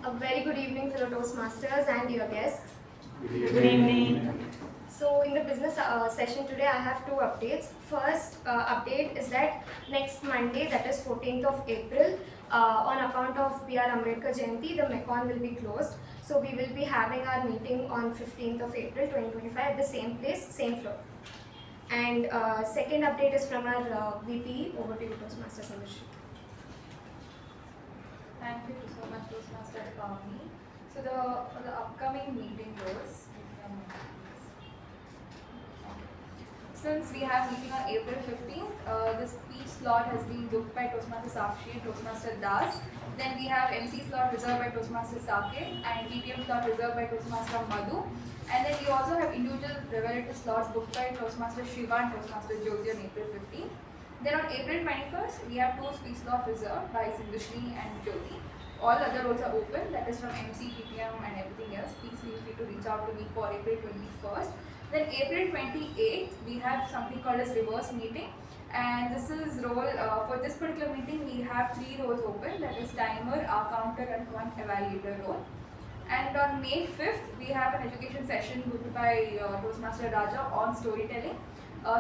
A very good evening, fellow Toastmasters and dear guests. Good evening. So, in the business session today, I have two updates. First update is that next Monday, that is 14th of April, on account of B.R. Ambedkar Jayanti, the Mekon will be closed. So, we will be having our meeting on 15th of April 2025 at the same place, same floor. And second update is from our VP. Over to you, Toastmasters Industry. Thank you so much, Toastmaster Pavani. So for the upcoming meeting goes, since we have meeting on April 15th, the speech slot has been booked by Toastmaster Sakshi and Toastmaster Das. Then we have MC slot reserved by Toastmaster Saketh and TTM slot reserved by Toastmaster Madhu. And then we also have individual Evaluator slots booked by Toastmaster Shiva and Toastmaster Jyothi on April 15th. Then on April 21st, we have two speech slots reserved by Sakshi and Jyothi. All other roles are open, that is from MC, PPM and everything else. Please feel free to reach out to me for April 21st. Then April 28th, we have something called as reverse meeting. And this is role, for this particular meeting, we have three roles open, that is timer, counter and one evaluator role. And on May 5th, we have an education session booked by Toastmaster Raja on storytelling.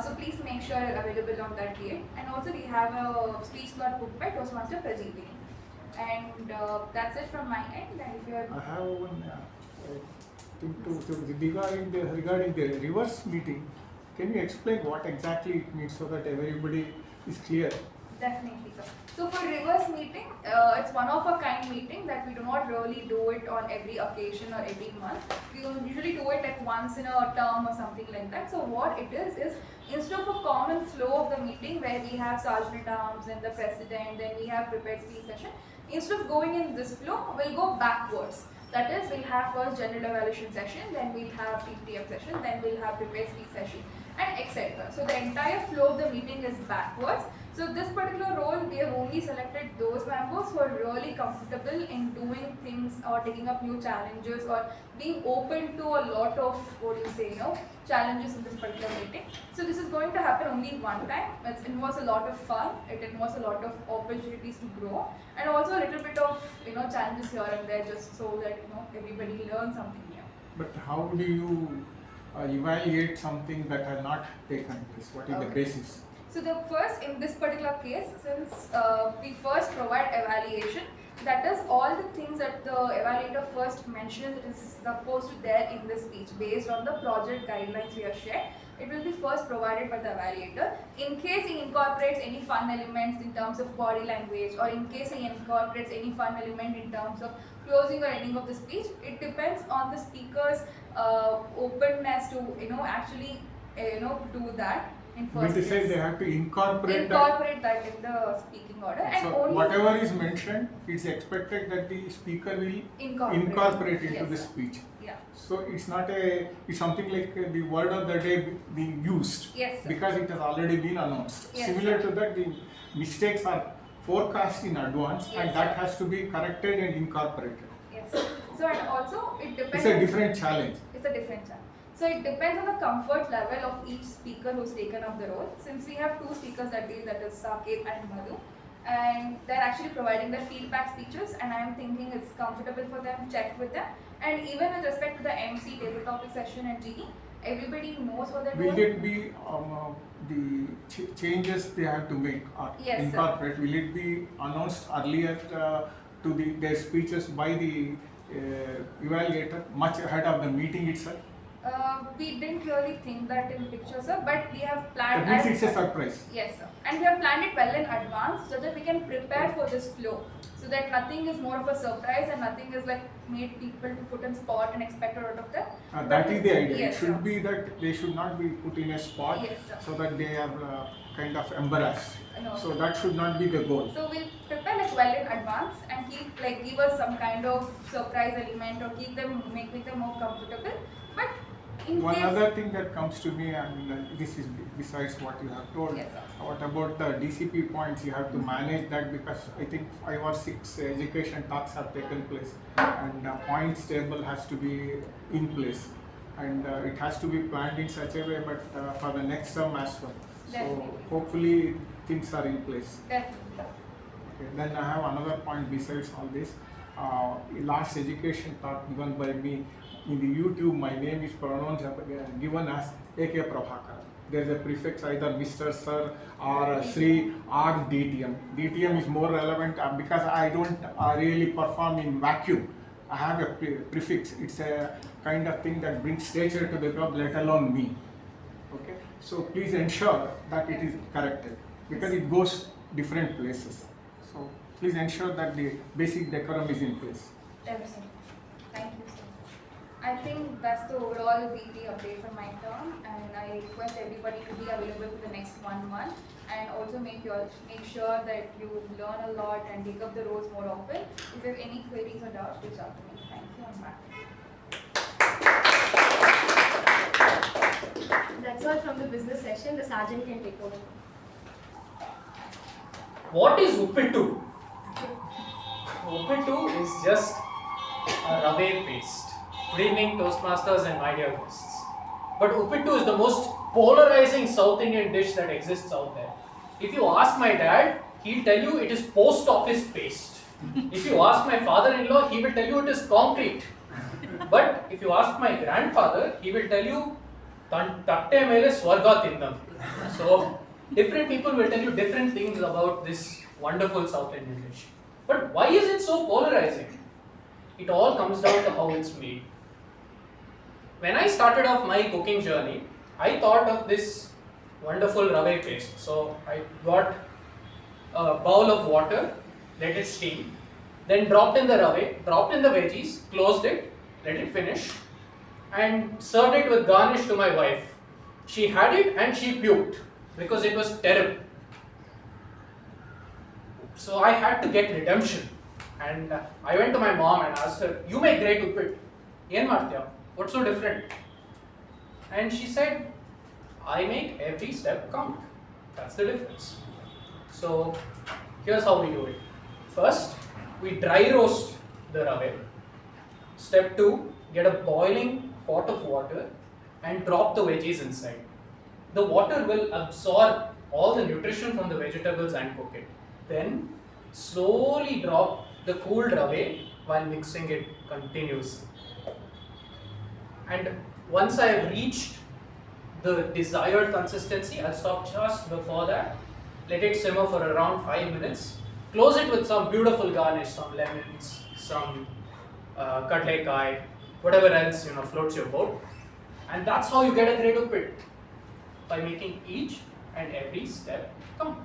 So please make sure you're available on that date. And also we have a speech slot booked by Toastmaster Prajvini. And that's it from my end. And if you are... I have one regarding the reverse meeting. Can you explain what exactly it means so that everybody is clear? Definitely, sir. So for reverse meeting, it's one of a kind meeting that we do not really do it on every occasion or every month. We usually do it like once in a term or something like that. So what it is instead of a common flow of the meeting where we have Sergeant at Arms and the President, then we have prepared speech session, instead of going in this flow, we'll go backwards. That is, we'll have first general evaluation session, then we'll have TTF session, then we'll have prepared speech session, and etc. So the entire flow of the meeting is backwards. So this particular role, we have only selected those members who are really comfortable in doing things or taking up new challenges or being open to a lot of, challenges in this particular meeting. So this is going to happen only one time. It involves a lot of fun. It involves a lot of opportunities to grow, and also a little bit of challenges here and there, just so that everybody learns something new. But how do you evaluate something that has not taken place? What is the basis? So the first, in this particular case, since we first provide evaluation, that is all the things that the evaluator first mentions is supposed to there in the speech based on the project guidelines we have shared. It will be first provided by the evaluator. In case he incorporates any fun elements in terms of body language, or in case he incorporates any fun element in terms of closing or ending of the speech, it depends on the speaker's openness to actually do that. But they say they have to incorporate that in the speaking order. And so only whatever is mentioned, it's expected that the speaker will incorporate into the speech. Yeah. So it's not it's something like the word of the day being used. Yes, sir. Because it has already been announced. Yes, Similar sir. to that, the mistakes are forecast in advance, yes, and that has to be corrected and incorporated. Yes. So and also it depends. It's a different challenge. It's a different challenge. So it depends on the comfort level of each speaker who's taken up the role. Since we have two speakers that day, that is Saketh and Madhu, and they're actually providing the feedback speeches, and I'm thinking it's comfortable for them, check with them. And even with respect to the MC, table topic session and GE, everybody knows what they're doing. Will it be the changes they have to make or Yes, incorporate? Sir. Will it be announced earlier to their speeches by the evaluator much ahead of the meeting itself? We didn't really think that in picture, sir, but we have planned. That means it's a surprise. Yes, sir. And we have planned it well in advance so that we can prepare for this flow. So that nothing is more of a surprise and nothing is like made people to put in spot and expect a lot of them. That is the idea. Yes, it should sir. be that they should not be put in a spot, yes, sir. so that they are kind of embarrassed. No, so sir. that should not be the goal. So we'll prepare like well in advance and give us some kind of surprise element or make them more comfortable. But one other thing that comes to me, and this is besides what you have told, yes, what about the DCP points? You have to manage that, because I think 5 or 6 education talks have taken place, and points table has to be in place, and it has to be planned in such a way, but for the next term as well. Definitely. So hopefully things are in place. Definitely. Okay. Then I have another point besides all this. last education talk given by me in the YouTube, my name is pronounced given as A.K. Prabhakara. There is a prefix either Mr. Sir or Sri or DTM. DTM is more relevant because I don't really perform in vacuum. I have a prefix. It's a kind of thing that brings stature to the club, let alone me. Okay, so please ensure that it is corrected because it goes different places. So please ensure that the basic decorum is in place. Everything. Thank you, sir. I think that's the overall weekly update from my term, and I request everybody to be available for the next 1 month, and also make sure that you learn a lot and take up the roles more often. If you have any queries or doubts, reach out to me. Thank you, and back. That's all from the business session. The sergeant can take over. What is Uppittu? Uppittu is just a rave paste. Good evening, Toastmasters and my dear guests. But Uppittu is the most polarizing South Indian dish that exists out there. If you ask my dad, he'll tell you it is post office paste. If you ask my father-in-law, he will tell you it is concrete. But if you ask my grandfather, he will tell you tatte mele swarga tindam. So different people will tell you different things about this wonderful South Indian dish. But why is it so polarizing? It all comes down to how it's made. When I started off my cooking journey, I thought of this wonderful rave paste. So I got a bowl of water, let it steam, then dropped in the rave, dropped in the veggies, closed it, let it finish, and served it with garnish to my wife. She had it and she puked because it was terrible. So I had to get redemption, and I went to my mom and asked her, "You make great uppit. Yen martya? What's so different?" And she said, "I make every step count. That's the difference." So here's how we do it. First, we dry roast the rave. Step 2, get a boiling pot of water and drop the veggies inside. The water will absorb all the nutrition from the vegetables and cook it. Then slowly drop the cooled rave while mixing it continuously. And once I have reached the desired consistency, I'll stop just before that. Let it simmer for around 5 minutes. Close it with some beautiful garnish, some lemons, some kadlekai, whatever else floats your boat. And that's how you get a great uppit, by making each and every step count.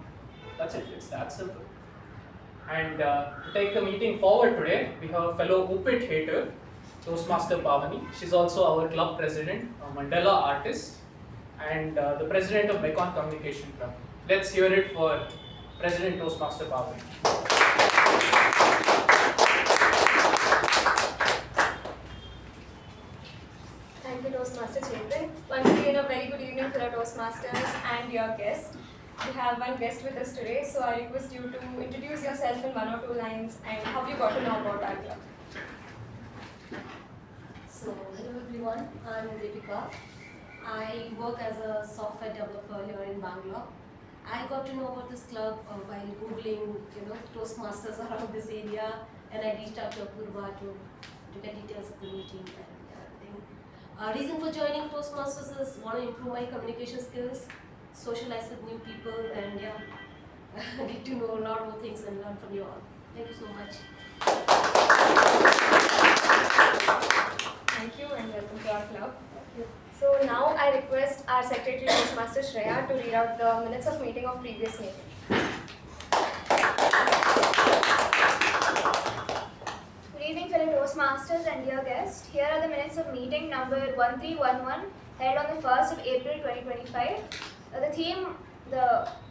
That's it. It's that simple. And to take the meeting forward today, we have a fellow uppit hater, Toastmaster Pavani. She's also our club president, a Mandala artist, and the president of Mekon Communication Club. Let's hear it for President Toastmaster Pavani. Thank you, Toastmaster Chetan. Once again, a very good evening for our Toastmasters and your guests. We have one guest with us today, so I request you to introduce yourself in 1 or 2 lines and how you got to know about our club. So, hello everyone, I'm Deepika. I work as a software developer here in Bangalore. I got to know about this club while googling, Toastmasters around this area, and I reached out to Apurva to get details of the meeting and everything. Reason for joining Toastmasters is want to improve my communication skills, socialize with new people, and get to know a lot more things and learn from you all. Thank you so much. Thank you and welcome to our club. So now I request our Secretary Toastmaster Shreya to read out the minutes of meeting of previous meeting. Good evening fellow Toastmasters and dear guests. Here are the minutes of meeting number 1311 held on the 1st of April 2025. The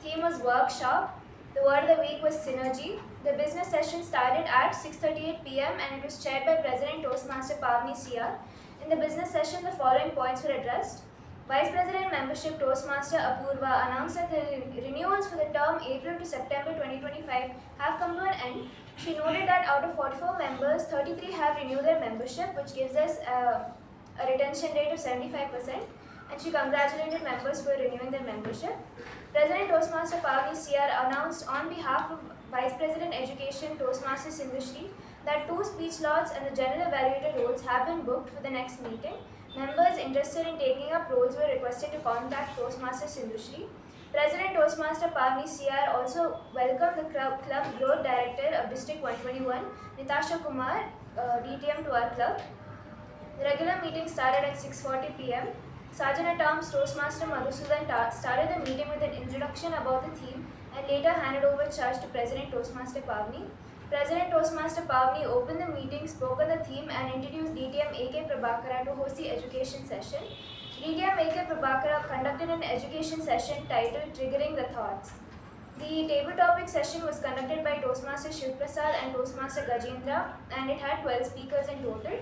theme was workshop. The word of the week was synergy. The business session started at 6:38 p.m. and it was chaired by President Toastmaster Pavani CR. In the business session, the following points were addressed. Vice President Membership Toastmaster Apurva announced that the renewals for the term April to September 2025 have come to an end. She noted that out of 44 members, 33 have renewed their membership, which gives us a retention rate of 75%. And she congratulated members for renewing their membership. President Toastmaster Pavani CR announced on behalf of Vice President Education Toastmaster Sindhushri that 2 speech slots and the general evaluator roles have been booked for the next meeting. Members interested in taking up roles were requested to contact Toastmaster Sindhushri. President Toastmaster Pavani CR also welcomed the club growth director of District 121, Nitasha Kumar, DTM to our club. The regular meeting started at 6:40 p.m. Sergeant at Arms Toastmaster Madhusudan started the meeting with an introduction about the theme and later handed over charge to President Toastmaster Pavani. President Toastmaster Pavani opened the meeting, spoke on the theme and introduced DTM A.K. Prabhakara to host the education session. DTM A.K. Prabhakara conducted an education session titled Triggering the Thoughts. The table topic session was conducted by Toastmaster Shiva and Toastmaster Gajendra and it had 12 speakers in total.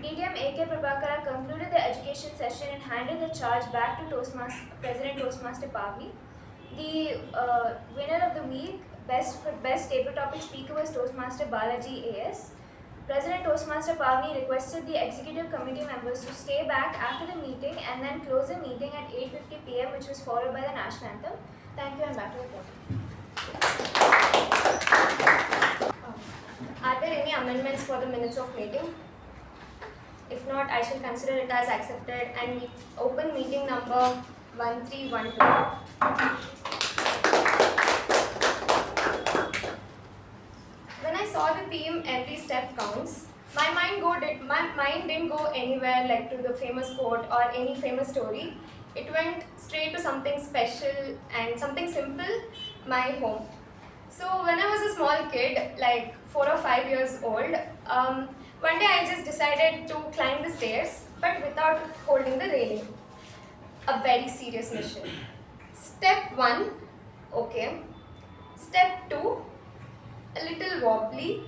DTM A.K. Prabhakara concluded the education session and handed the charge back to President Toastmaster Pavani. The winner of the week, best table topic speaker was Toastmaster Balaji A.S. President Toastmaster Pavani requested the executive committee members to stay back after the meeting and then close the meeting at 8:50 p.m. which was followed by the national anthem. Thank you and back to the report. Are there any amendments for the minutes of meeting? If not, I shall consider it as accepted and open meeting number 1312. When I saw the theme, every step counts, my mind didn't go anywhere like to the famous quote or any famous story. It went straight to something special and something simple, my home. So when I was a small kid, like 4 or 5 years old, one day I just decided to climb the stairs, but without holding the railing. A very serious mission. Step 1, okay. Step 2, a little wobbly.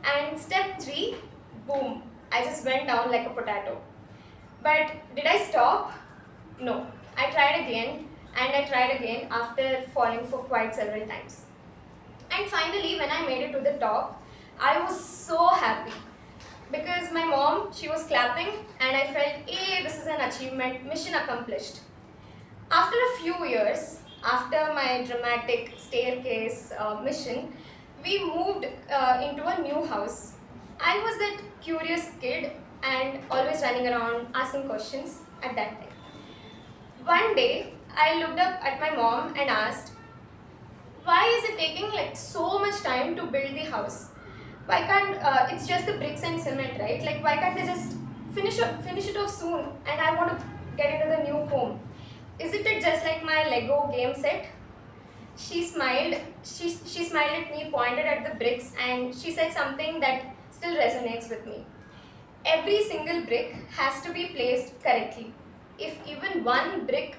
And step 3, boom, I just went down like a potato. But did I stop? No. I tried again and I tried again after falling for quite several times. And finally, when I made it to the top, I was so happy. Because my mom, she was clapping and I felt, hey, this is an achievement, mission accomplished. After a few years, after my dramatic staircase mission, we moved into a new house. I was that curious kid and always running around asking questions at that time. One day, I looked up at my mom and asked, why is it taking like so much time to build the house? Why can't, it's just the bricks and cement, right? Like why can't they just finish it off soon and I want to get into the new home? Isn't it just like my Lego game set? She smiled, she smiled at me, pointed at the bricks and she said something that still resonates with me. Every single brick has to be placed correctly. If even one brick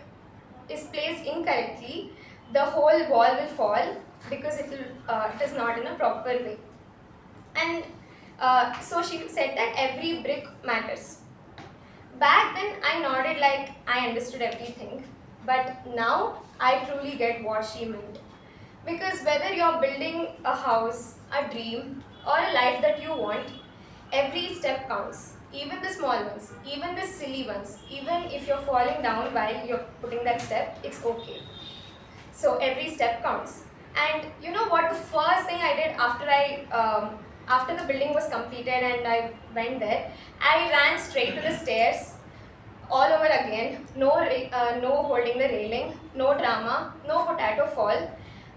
is placed incorrectly, the whole wall will fall because it is not in a proper way. And so she said that every brick matters. Back then I nodded like I understood everything, but now I truly get what she meant. Because whether you're building a house, a dream, or a life that you want, every step counts. Even the small ones, even the silly ones, even if you're falling down while you're putting that step, it's okay. So every step counts. And you know what, the first thing I did after the building was completed and I went there, I ran straight to the stairs all over again. No holding the railing, no drama, no potato fall.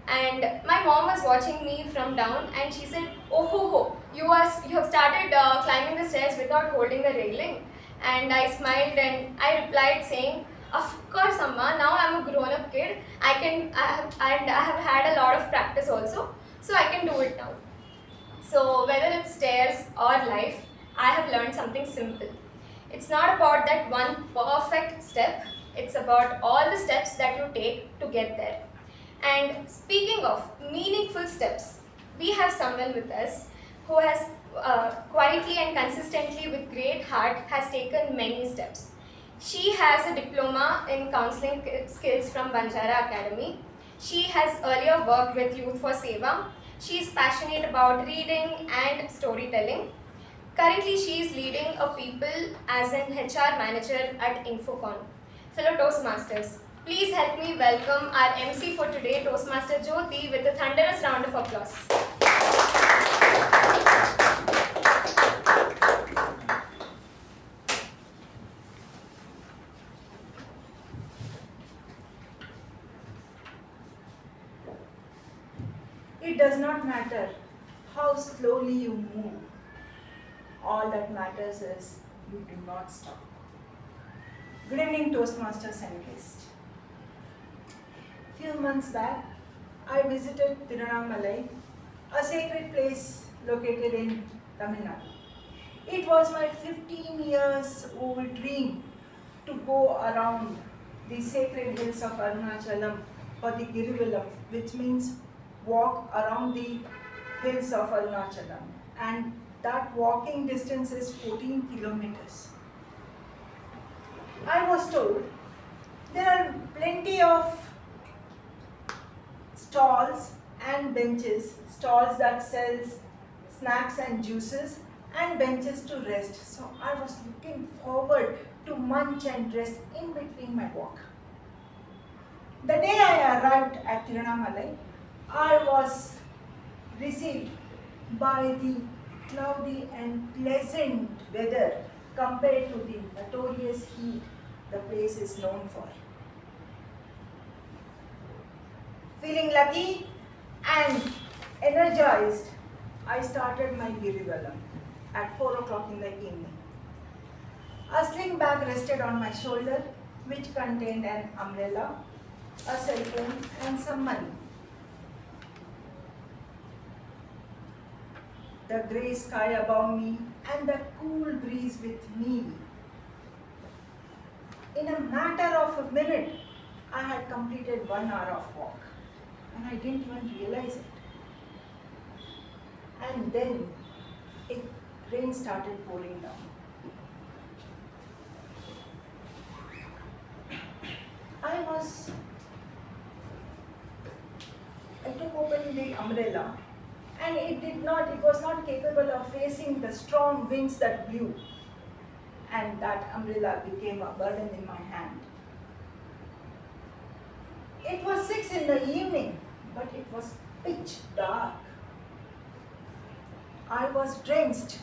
And my mom was watching me from down and she said, oh ho ho, you have started climbing the stairs without holding the railing. And I smiled and I replied saying, of course Amma, now I'm a grown up kid. I have had a lot of practice also, so I can do it now. So whether it's stairs or life, I have learned something simple. It's not about that one perfect step, it's about all the steps that you take to get there. And speaking of meaningful steps, we have someone with us who has quietly and consistently with great heart has taken many steps. She has a diploma in counseling skills from Banjara Academy. She has earlier worked with Youth for Seva. She is passionate about reading and storytelling. Currently, she is leading a people as an HR manager at Infocon. Fellow Toastmasters, please help me welcome our MC for today, Toastmaster Jyothi, with a thunderous round of applause. does not matter how slowly you move. All that matters is you do not stop. Good evening, Toastmasters and guests. Few months back, I visited Tiruvannamalai, a sacred place located in Tamil Nadu. It was my 15 years old dream to go around the sacred hills of Arunachalam for the Girivalam, which means walk around the hills of Arunachalam. And that walking distance is 14 kilometers. I was told there are plenty of stalls and benches, stalls that sells snacks and juices and benches to rest. So I was looking forward to munch and rest in between my walk. The day I arrived at Tiruvannamalai, I was received by the cloudy and pleasant weather compared to the notorious heat the place is known for. Feeling lucky and energized, I started my Girivalam at 4 o'clock in the evening. A sling bag rested on my shoulder, which contained an umbrella, a cell phone, and some money. The grey sky above me and the cool breeze with me. In a matter of a minute, I had completed 1 hour of walk, and I didn't even realize it. And then rain started pouring down. I took open the umbrella, and it was not capable of facing the strong winds that blew, and that umbrella became a burden in my hand. It was 6 in the evening, but it was pitch dark. I was drenched.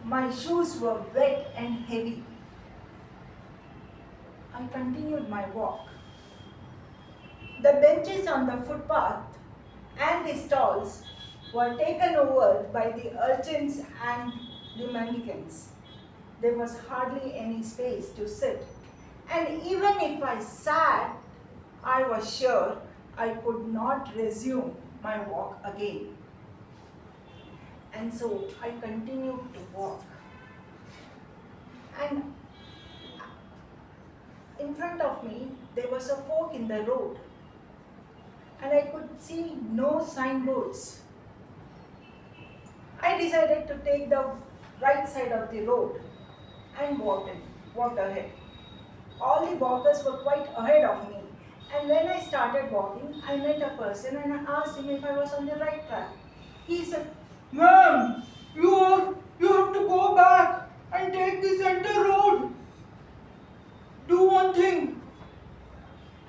My shoes were wet and heavy. I continued my walk. The benches on the footpath and the stalls were taken over by the urchins and the mendicants. There was hardly any space to sit, and even if I sat, I was sure I could not resume my walk again. And so I continued to walk. And in front of me, there was a fork in the road, and I could see no signboards. I decided to take the right side of the road and walked ahead. All the walkers were quite ahead of me, and when I started walking, I met a person and I asked him if I was on the right track. He said, "Ma'am, you have to go back and take the center road. Do one thing.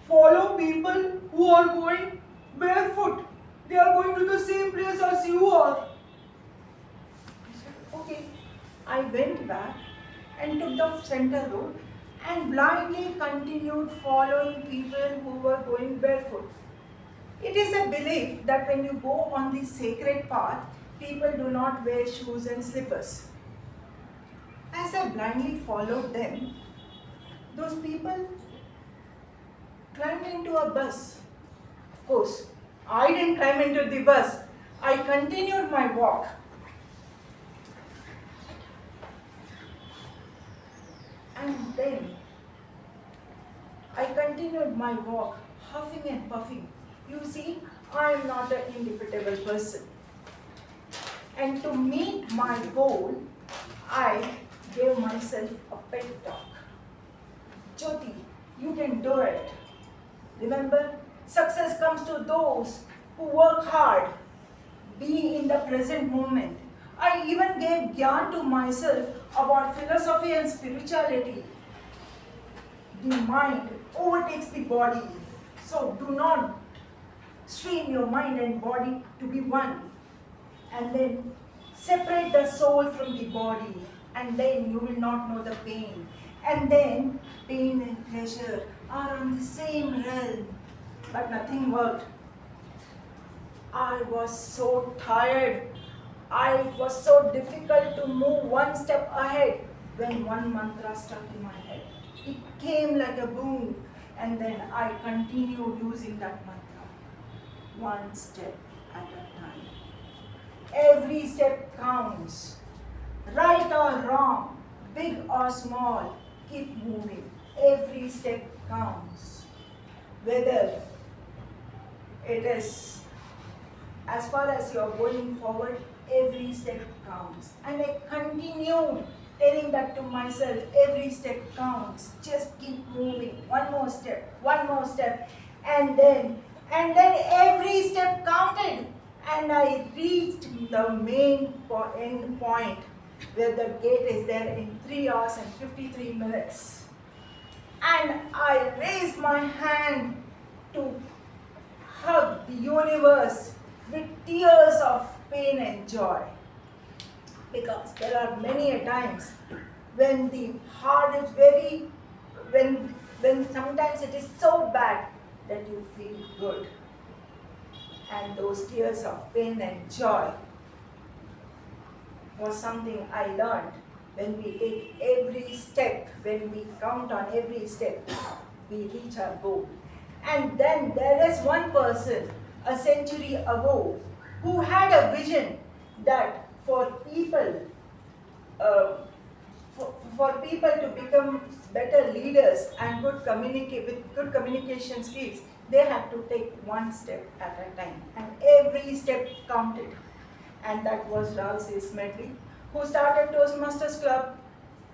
Follow people who are going barefoot. They are going to the same place as you are." I said, "Okay." I went back and took the center road and blindly continued following people who were going barefoot. It is a belief that when you go on the sacred path, people do not wear shoes and slippers. As I blindly followed them, those people climbed into a bus. Of course, I didn't climb into the bus. I continued my walk. And then I continued my walk, huffing and puffing. You see, I am not an indefatigable person. And to meet my goal, I gave myself a pep talk. "Jyothi, you can do it. Remember, success comes to those who work hard. Be in the present moment." I even gave gyan to myself about philosophy and spirituality. The mind overtakes the body. So do not stream your mind and body to be one. And then separate the soul from the body, and then you will not know the pain. And then pain and pleasure are on the same realm, but nothing worked. I was so tired. I was so difficult to move one step ahead when one mantra stuck in my head. It came like a boom, and then I continued using that mantra, one step at a time. Every step counts, right or wrong, big or small, keep moving. Every step counts. Whether it is as far as you're going forward, every step counts. And I continued telling that to myself, every step counts. Just keep moving. One more step. And then every step counted. And I reached the end point where the gate is there in 3 hours and 53 minutes. And I raised my hand to hug the universe with tears of pain and joy. Because there are many a times when the heart is when sometimes it is so bad that you feel good. And those tears of pain and joy was something I learned. When we take every step, when we count on every step, we reach our goal. And then there is one person a century ago who had a vision that for people to become better leaders and with good communication skills, they had to take one step at a time, and every step counted. And that was Ramses Medley, who started Toastmasters Club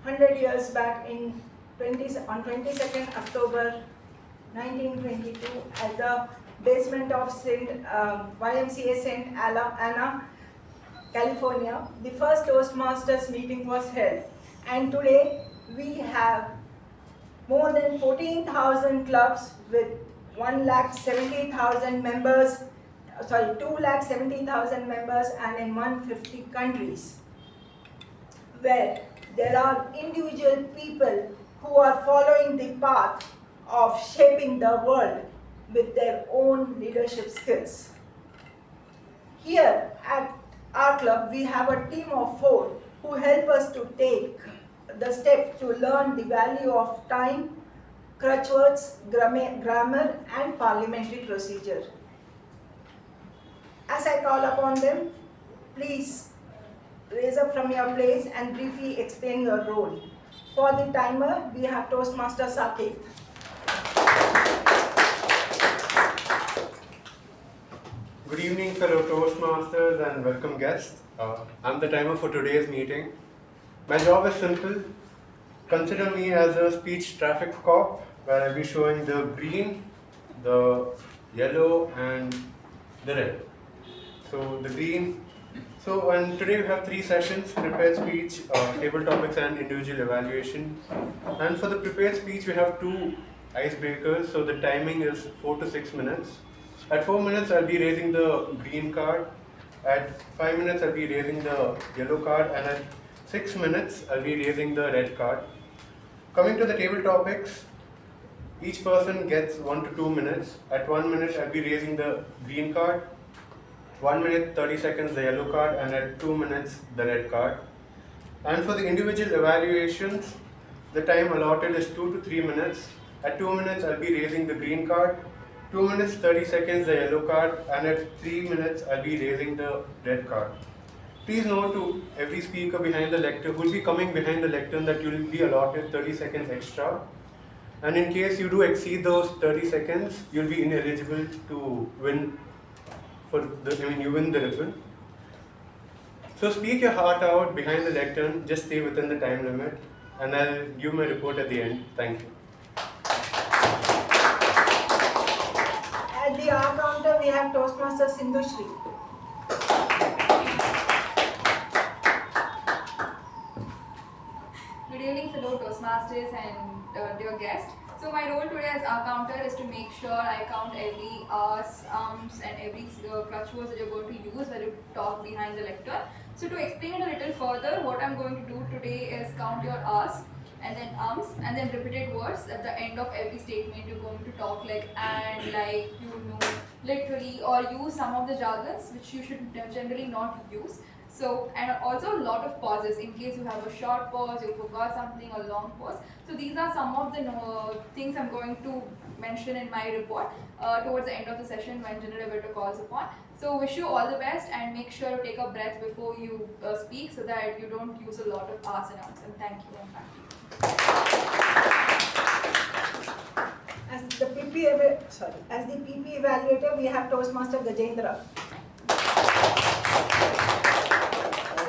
100 years back on 22nd October 1922 at the basement of YMCA St. Anna, California. The first Toastmasters meeting was held, and today we have more than 14,000 clubs with 1,70,000 members, 2,70,000 members, and in 150 countries, where there are individual people who are following the path of shaping the world with their own leadership skills. Here at our club, we have a team of 4 who help us to take the step to learn the value of time, crutchwords, grammar, and parliamentary procedure. As I call upon them, please raise up from your place and briefly explain your role. For the timer, we have Toastmaster Saketh. Good evening, fellow Toastmasters and welcome guests. I'm the timer for today's meeting. My job is simple. Consider me as a speech traffic cop, where I'll be showing the green, the yellow, and the red. So the green. And today we have 3 sessions: prepared speech, table topics, and individual evaluation. And for the prepared speech, we have 2 icebreakers. So the timing is 4 to 6 minutes. At 4 minutes, I'll be raising the green card. At 5 minutes, I'll be raising the yellow card. And at 6 minutes, I'll be raising the red card. Coming to the table topics, each person gets 1 to 2 minutes. At 1 minute, I'll be raising the green card. 1 minute, 30 seconds, the yellow card. And at 2 minutes, the red card. And for the individual evaluations, the time allotted is 2 to 3 minutes. At 2 minutes, I'll be raising the green card. 2 minutes, 30 seconds, the yellow card, and at 3 minutes, I'll be raising the red card. Please note to every speaker behind the lectern who will be coming behind the lectern that you will be allotted 30 seconds extra. And in case you do exceed those 30 seconds, you'll be ineligible to win you win the ribbon. So speak your heart out behind the lectern, just stay within the time limit, and I'll give my report at the end. Thank you. At the R counter, we have Toastmaster Sindhushri. Good evening, fellow Toastmasters and dear guests. So my role today as our counter is to make sure I count every R's, and every clutch words that you're going to use when you talk behind the lectern. So to explain it a little further, what I'm going to do today is count your R's. and then and then repeated words. At the end of every statement, you're going to talk like and, like, literally, or use some of the jargons which you should generally not use. So, and also a lot of pauses in case you have a short pause, you forgot something, or long pause. So these are some of the things I'm going to mention in my report towards the end of the session when General Evaluator calls upon. So wish you all the best, and make sure to take a breath before you speak so that you don't use a lot of ahs and ums. And thank you, and back to you. As the PP evaluator, we have Toastmaster Gajendra.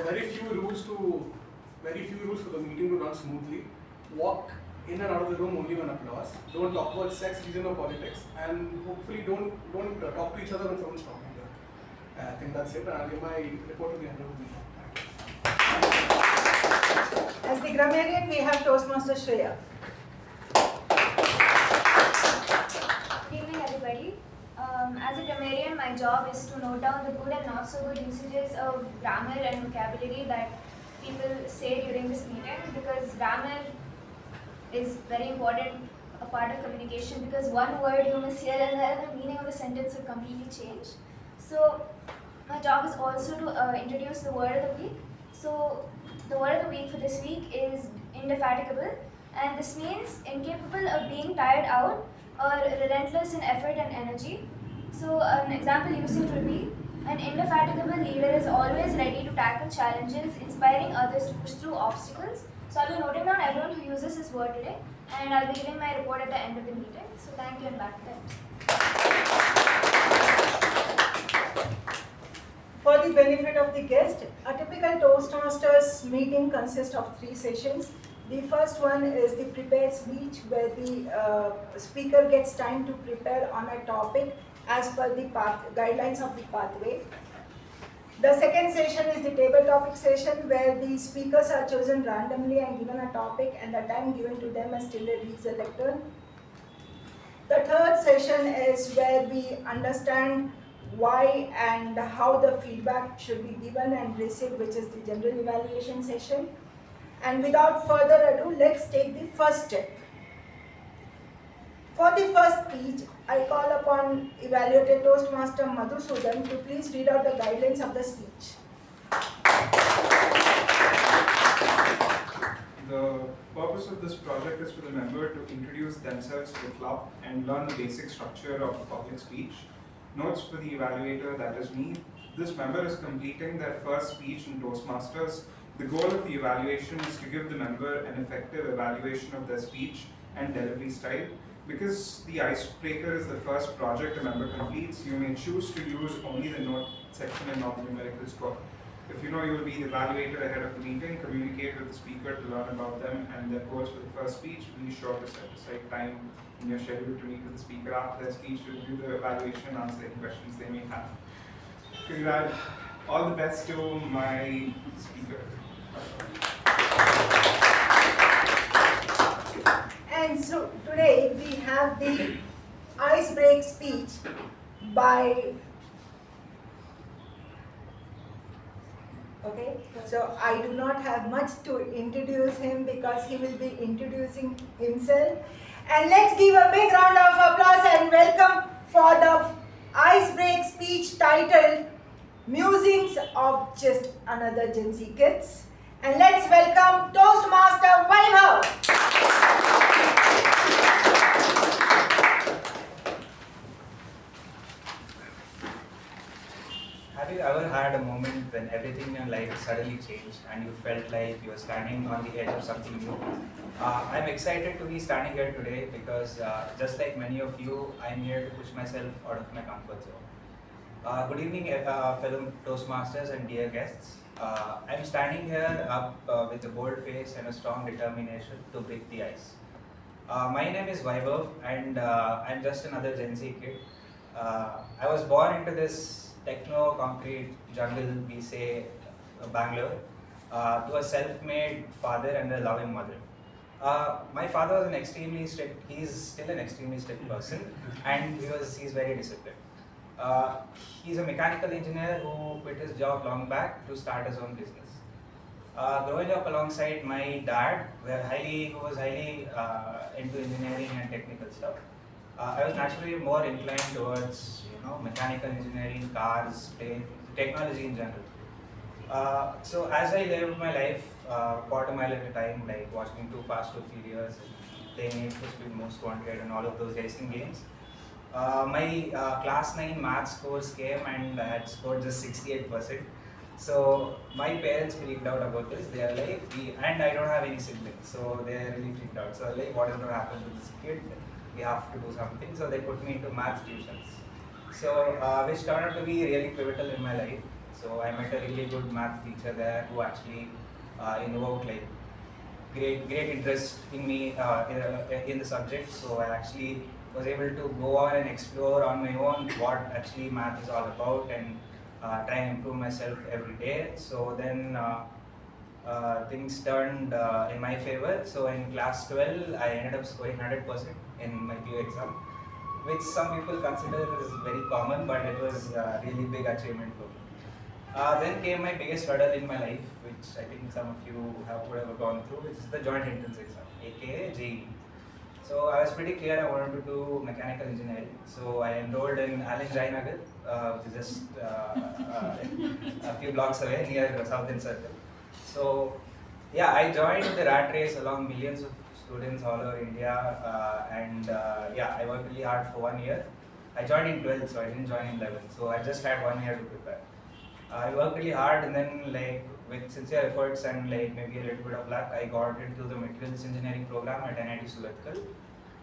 Very few rules for the meeting to run smoothly. Walk in and out of the room only when applause. Don't talk about sex, religion, or politics, and hopefully don't talk to each other when someone's talking. I think that's it. I'll give my report to the end of the meeting. As the grammarian, we have Toastmaster Shreya. Good evening, everybody. As a grammarian, my job is to note down the good and not so good usages of grammar and vocabulary that people say during this meeting, because grammar is very important, a part of communication, because one word you miss here and there, the meaning of the sentence will completely change. So my job is also to introduce the word of the week. So the word of the week for this week is indefatigable, and this means incapable of being tired out or relentless in effort and energy. So an example usage would be, an indefatigable leader is always ready to tackle challenges, inspiring others to push through obstacles. So I'll be noting down everyone who uses this word today, and I'll be giving my report at the end of the meeting. So thank you, and back to them. For the benefit of the guest, a typical Toastmasters meeting consists of 3 sessions. The first one is the prepared speech, where the speaker gets time to prepare on a topic as per the guidelines of the pathway. The second session is the table topic session, where the speakers are chosen randomly and given a topic, and the time given to them is till they reach the lectern. The third session is where we understand why and how the feedback should be given and received, which is the general evaluation session. And without further ado, let's take the first step. For the first speech, I call upon Evaluator Toastmaster Madhusudan to please read out the guidelines of the speech. The purpose of this project is for the member to introduce themselves to the club and learn the basic structure of public speech. Notes for the evaluator, that is me. This member is completing their first speech in Toastmasters. The goal of the evaluation is to give the member an effective evaluation of their speech and delivery style. Because the icebreaker is the first project a member completes, you may choose to use only the note section and not the numerical score. If you know you will be the evaluator ahead of the meeting, communicate with the speaker to learn about them and their goals for the first speech. Be sure to set aside time in your schedule to meet with the speaker after their speech to review the evaluation and answer any questions they may have. Congrats. All the best to my speaker. And so today we have the icebreak speech by, okay, so I do not have much to introduce him because he will be introducing himself. And let's give a big round of applause and welcome for the icebreak speech titled Musings of Just Another Gen Z Kids. And let's welcome Toastmaster Vaibhav. Have you ever had a moment when everything in your life suddenly changed and you felt like you were standing on the edge of something new? I'm excited to be standing here today because just like many of you, I'm here to push myself out of my comfort zone. Good evening, fellow Toastmasters and dear guests. I'm standing here up with a bold face and a strong determination to break the ice. My name is Vaibhav and I'm just another Gen Z kid. I was born into this techno-concrete jungle, we say, Bangalore, to a self-made father and a loving mother. My father was an extremely strict, he's still an extremely strict person, and he's very disciplined. He's a mechanical engineer who quit his job long back to start his own business. Growing up alongside my dad, who was highly into engineering and technical stuff, I was naturally more inclined towards mechanical engineering, cars, technology in general. So as I lived my life, quarter mile at a time, like watching Too Fast, Too Furious, and playing Need for Speed Most Wanted, and all of those racing games, my class 9 math scores came and I had scored just 68%. So my parents freaked out about this. They are like, and I don't have any siblings, so they are really freaked out. So like, what is going to happen to this kid? We have to do something. So they put me into math tuitions. So which turned out to be really pivotal in my life. So I met a really good math teacher there who actually invoked like great interest in me in the subject. So I actually was able to go on and explore on my own what actually math is all about and try and improve myself every day. So then things turned in my favor. So in class 12, I ended up scoring 100% in my PU exam, which some people consider is very common, but it was a really big achievement for me. Then came my biggest hurdle in my life, which I think some of you would have gone through, which is the joint entrance exam, aka JEE. So I was pretty clear I wanted to do mechanical engineering. So I enrolled in Allen Jainagar, which is just a few blocks away near South End Circle. So yeah, I joined the rat race along millions of students all over India, and yeah, I worked really hard for 1 year. I joined in 12th, so I didn't join in 11th. So I just had 1 year to prepare. I worked really hard, and then like with sincere efforts and like maybe a little bit of luck, I got into the materials engineering program at NIT Sudetkal.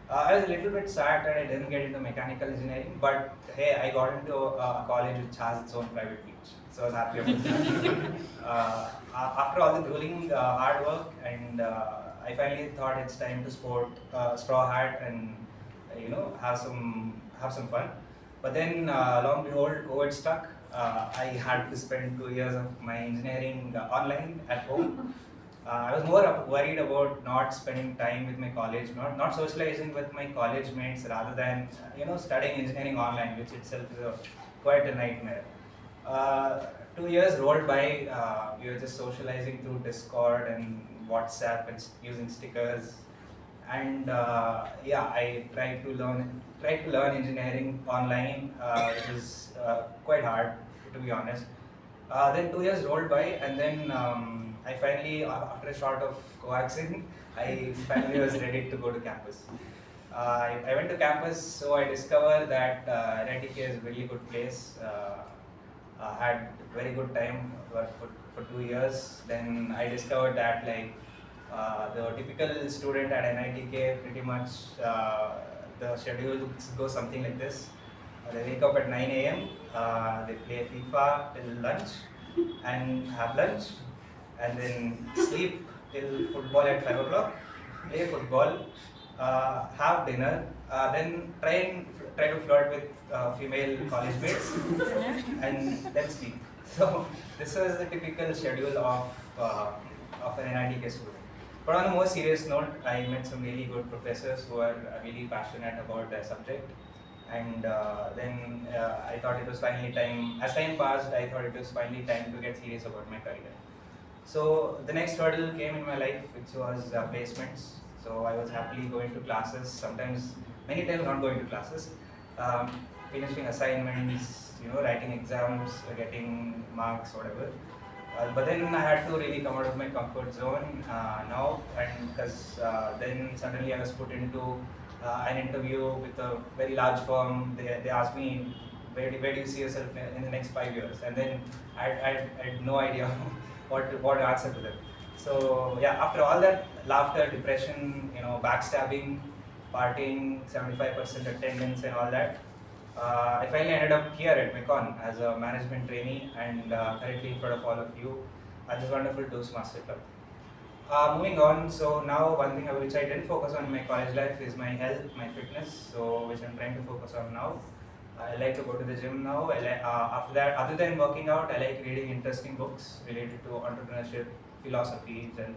I was a little bit sad that I didn't get into mechanical engineering, but hey, I got into a college which has its own private beach, so I was happy about that. After all the grueling hard work, and I finally thought it's time to sport straw hat and have some fun. But then, long behold, COVID struck. I had to spend 2 years of my engineering online at home. I was more worried about not spending time with my college, not socializing with my college mates, rather than studying engineering online, which itself is quite a nightmare. 2 years rolled by. We were just socializing through Discord and WhatsApp and using stickers. And yeah, I tried to learn engineering online, which is quite hard, to be honest. Then 2 years rolled by, and then I finally, after a shot of coaxing, I finally was ready to go to campus. I went to campus, so I discovered that NITK is a really good place. Had very good time for 2 years. Then I discovered that like the typical student at NITK, pretty much the schedule goes something like this. They wake up at 9 a.m., they play FIFA till lunch and have lunch, and then sleep till football at 5 o'clock, play football, have dinner, then try to flirt with female college mates, and then sleep. So this was the typical schedule of an NITK student. But on a more serious note, I met some really good professors who are really passionate about their subject. And then I thought it was finally time, as time passed, I thought it was finally time to get serious about my career. So the next hurdle came in my life, which was placements. So I was happily going to classes, many times not going to classes, finishing assignments, writing exams, getting marks, whatever. But then I had to really come out of my comfort zone now, and because then suddenly I was put into an interview with a very large firm. They asked me, where do you see yourself in the next 5 years? And then I had no idea what to answer to them. So yeah, after all that laughter, depression, backstabbing, partying, 75% attendance and all that, I finally ended up here at Mekon as a management trainee, and currently in front of all of you at this wonderful Toastmasters club. Moving on, so now one thing which I didn't focus on in my college life is my health, my fitness, so which I'm trying to focus on now. I like to go to the gym now. After that, other than working out, I like reading interesting books related to entrepreneurship, philosophy, and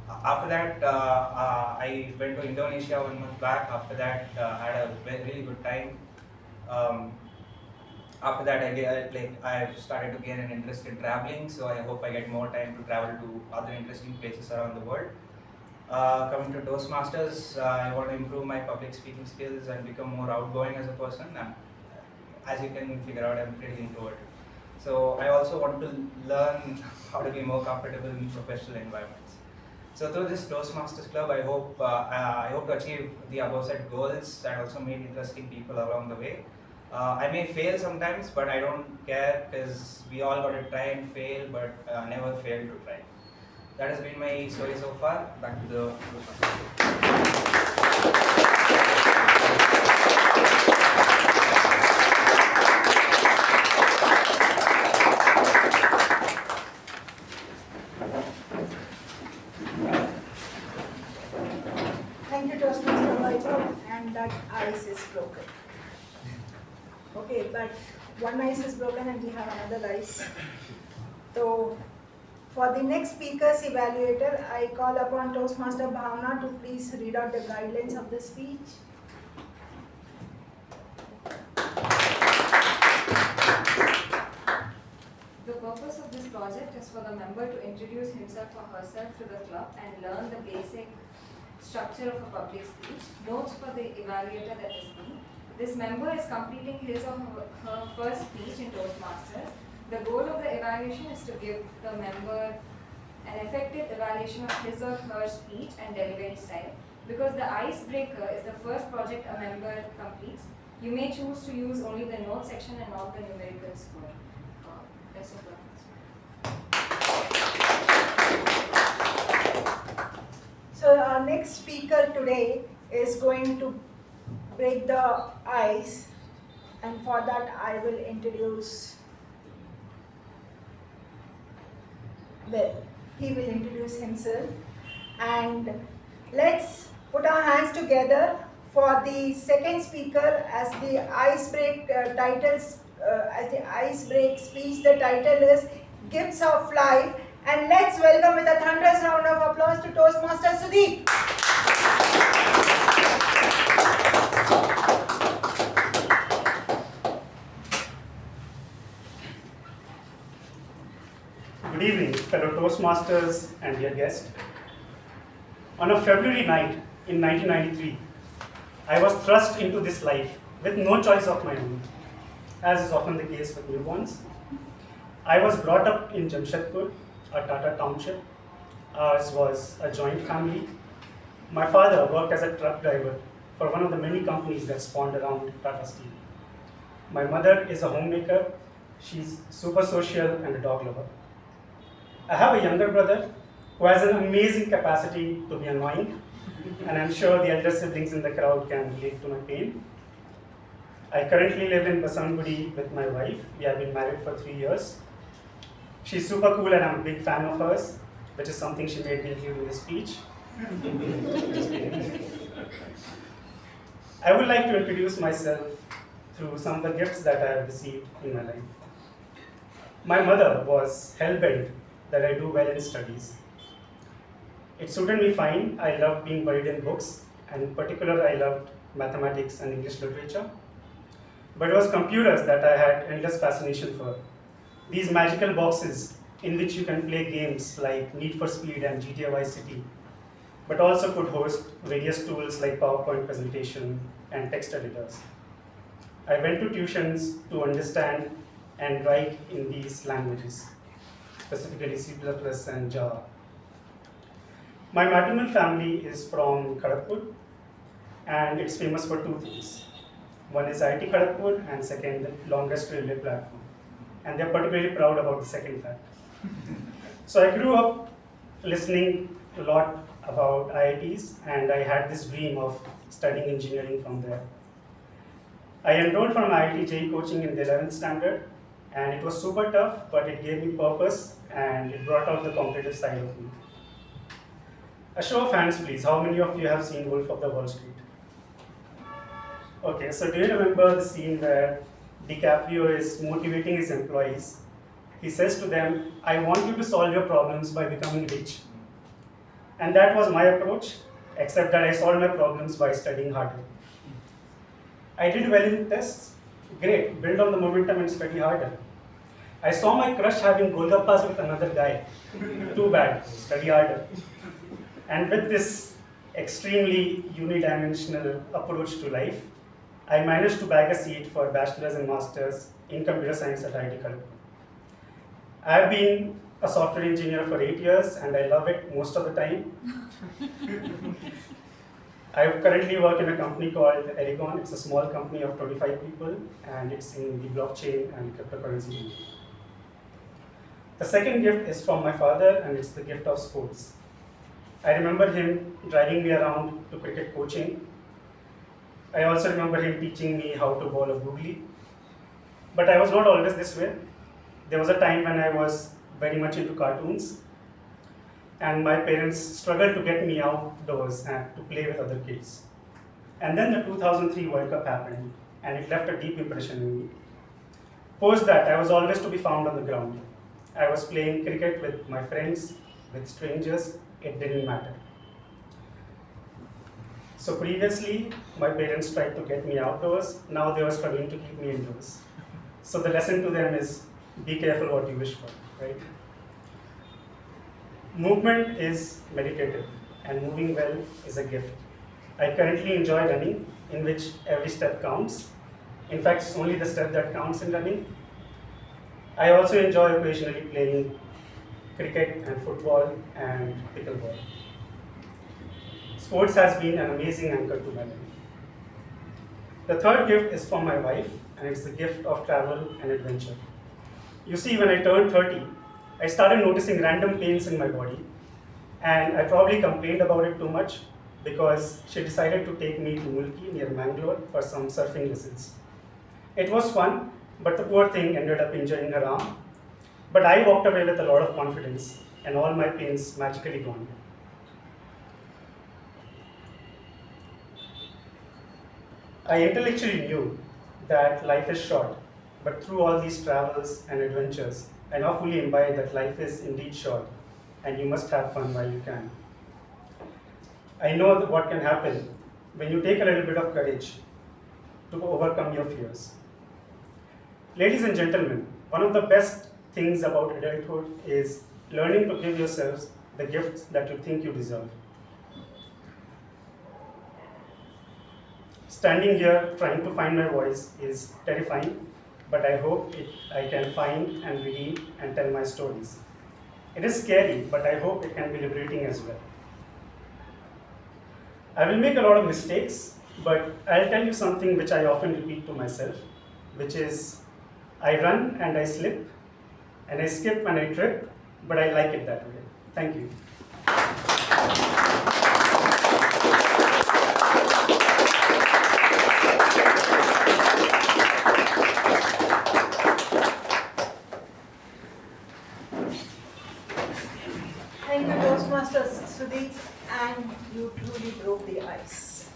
after that, I went to Indonesia 1 month back. After that, had a really good time. After that, I've started to gain an interest in traveling, so I hope I get more time to travel to other interesting places around the world. Coming to Toastmasters, I want to improve my public speaking skills and become more outgoing as a person. As you can figure out, I'm pretty introverted. So I also want to learn how to be more comfortable in professional environments. So through this Toastmasters Club, I hope to achieve the above set goals and also meet interesting people along the way. I may fail sometimes, but I don't care because we all got to try and fail, but never fail to try. That has been my story so far. Back to the Thank you, Toastmaster Vaibhav, and that ice is broken. Okay, but one ice is broken and we have another ice. So, for the next speaker's evaluator, I call upon Toastmaster Bhavana to please read out the guidelines of the speech. The purpose of this project is for the member to introduce himself or herself to the club and learn the basic structure of a public speech. Notes for the evaluator, that is me. This member is completing his or her first speech in Toastmasters. The goal of the evaluation is to give the member an effective evaluation of his or her speech and delivery style. Because the icebreaker is the first project a member completes, you may choose to use only the note section and not the numerical score. Best of luck. So our next speaker today is going to break the ice, and for that I will introduce, he will introduce himself, and let's put our hands together for the second speaker as the icebreak titles, as the icebreak speech. The title is Gifts of Life, and let's welcome with a thunderous round of applause to Toastmaster Sudeep. Good evening, fellow Toastmasters and dear guest. On a February night in 1993, I was thrust into this life with no choice of my own, as is often the case with newborns. I was brought up in Jamshedpur, a Tata township. Ours was a joint family. My father worked as a truck driver for one of the many companies that spawned around Tata Steel. My mother is a homemaker. She's super social and a dog lover. I have a younger brother who has an amazing capacity to be annoying, and I'm sure the elder siblings in the crowd can relate to my pain. I currently live in Basavaraj with my wife. We have been married for 3 years. She's super cool and I'm a big fan of hers, which is something she made me include in the speech. I would like to introduce myself through some of the gifts that I have received in my life. My mother was hell-bent that I do well in studies. It suited me fine. I loved being buried in books, and in particular I loved mathematics and English literature. But it was computers that I had endless fascination for. These magical boxes in which you can play games like Need for Speed and GTA Vice City, but also could host various tools like PowerPoint presentation and text editors. I went to tuitions to understand and write in these languages, specifically C++ and Java. My maternal family is from Kharagpur, and it's famous for two things. One is IIT Kharagpur, and second, the longest railway platform. And they're particularly proud about the second fact. So I grew up listening a lot about IITs, and I had this dream of studying engineering from there. I enrolled from IIT JEE coaching in the 11th standard, and it was super tough, but it gave me purpose, and it brought out the competitive side of me. A show of hands, please. How many of you have seen Wolf of the Wall Street? Okay, so do you remember the scene where DiCaprio is motivating his employees? He says to them, I want you to solve your problems by becoming rich. And that was my approach, except that I solved my problems by studying harder. I did well in tests, Great, build on the momentum and study harder. I saw my crush having golgappas with another guy. Too bad, study harder. And with this extremely unidimensional approach to life, I managed to bag a seat for bachelor's and master's in computer science at IIT Kharagpur. I have been a software engineer for 8 years and I love it most of the time. I currently work in a company called Erigon. It's a small company of 25 people and it's in the blockchain and cryptocurrency domain. The second gift is from my father and it's the gift of sports. I remember him driving me around to cricket coaching. I also remember him teaching me how to bowl a googly. But I was not always this way. There was a time when I was very much into cartoons and my parents struggled to get me outdoors and to play with other kids. And then the 2003 World Cup happened and it left a deep impression in me. Post that, I was always to be found on the ground. I was playing cricket with my friends, with strangers, it didn't matter. So previously, my parents tried to get me outdoors, now they were struggling to keep me indoors. So the lesson to them is, be careful what you wish for, right? Movement is meditative, and moving well is a gift. I currently enjoy running, in which every step counts. In fact, it's only the step that counts in running. I also enjoy occasionally playing cricket and football and pickleball. Sports has been an amazing anchor to my life. The third gift is from my wife, and it's the gift of travel and adventure. You see, when I turned 30, I started noticing random pains in my body, and I probably complained about it too much because she decided to take me to Mulki near Mangalore for some surfing lessons. It was fun, but the poor thing ended up injuring her arm. But I walked away with a lot of confidence, and all my pains magically gone. I intellectually knew that life is short, but through all these travels and adventures, I now fully imbibe that life is indeed short, and you must have fun while you can. I know that what can happen when you take a little bit of courage to overcome your fears. Ladies and gentlemen, one of the best things about adulthood is learning to give yourselves the gifts that you think you deserve. Standing here trying to find my voice is terrifying, but I hope I can find and redeem and tell my stories. It is scary, but I hope it can be liberating as well. I will make a lot of mistakes, but I'll tell you something which I often repeat to myself, which is, I run and I slip, and I skip and I trip, but I like it that way. Thank you. Thank you, Toastmasters Sudeep, and you truly broke the ice.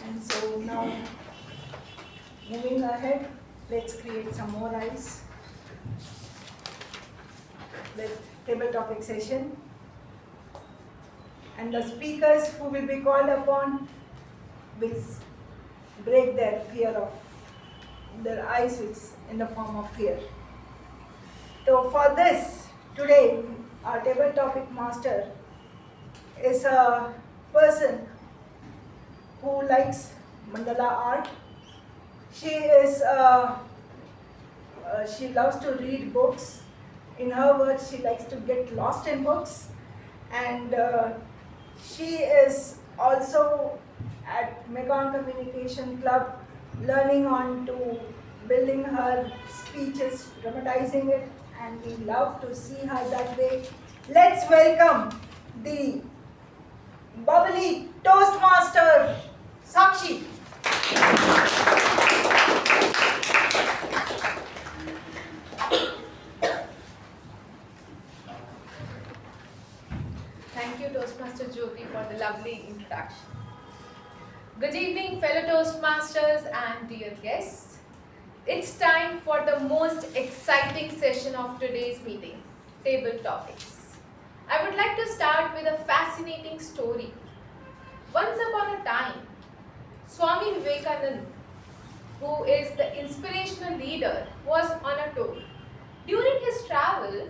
And so now, moving ahead, let's create some more ice with table topic session. And the speakers who will be called upon will break their fear of their ice, which is in the form of fear. So for this, today, our table topic master is a person who likes mandala art. She loves to read books. In her words, she likes to get lost in books. And she is also at Mekong Communication Club learning on to building her speeches, dramatizing it, and we love to see her that way. Let's welcome the bubbly Toastmaster, Sakshi. Thank you, Toastmaster Jyothi, for the lovely introduction. Good evening, fellow Toastmasters and dear guests. It's time for the most exciting session of today's meeting, table topics. I would like to start with a fascinating story. Once upon a time, Swami Vivekananda who is the inspirational leader, was on a tour. During his travel,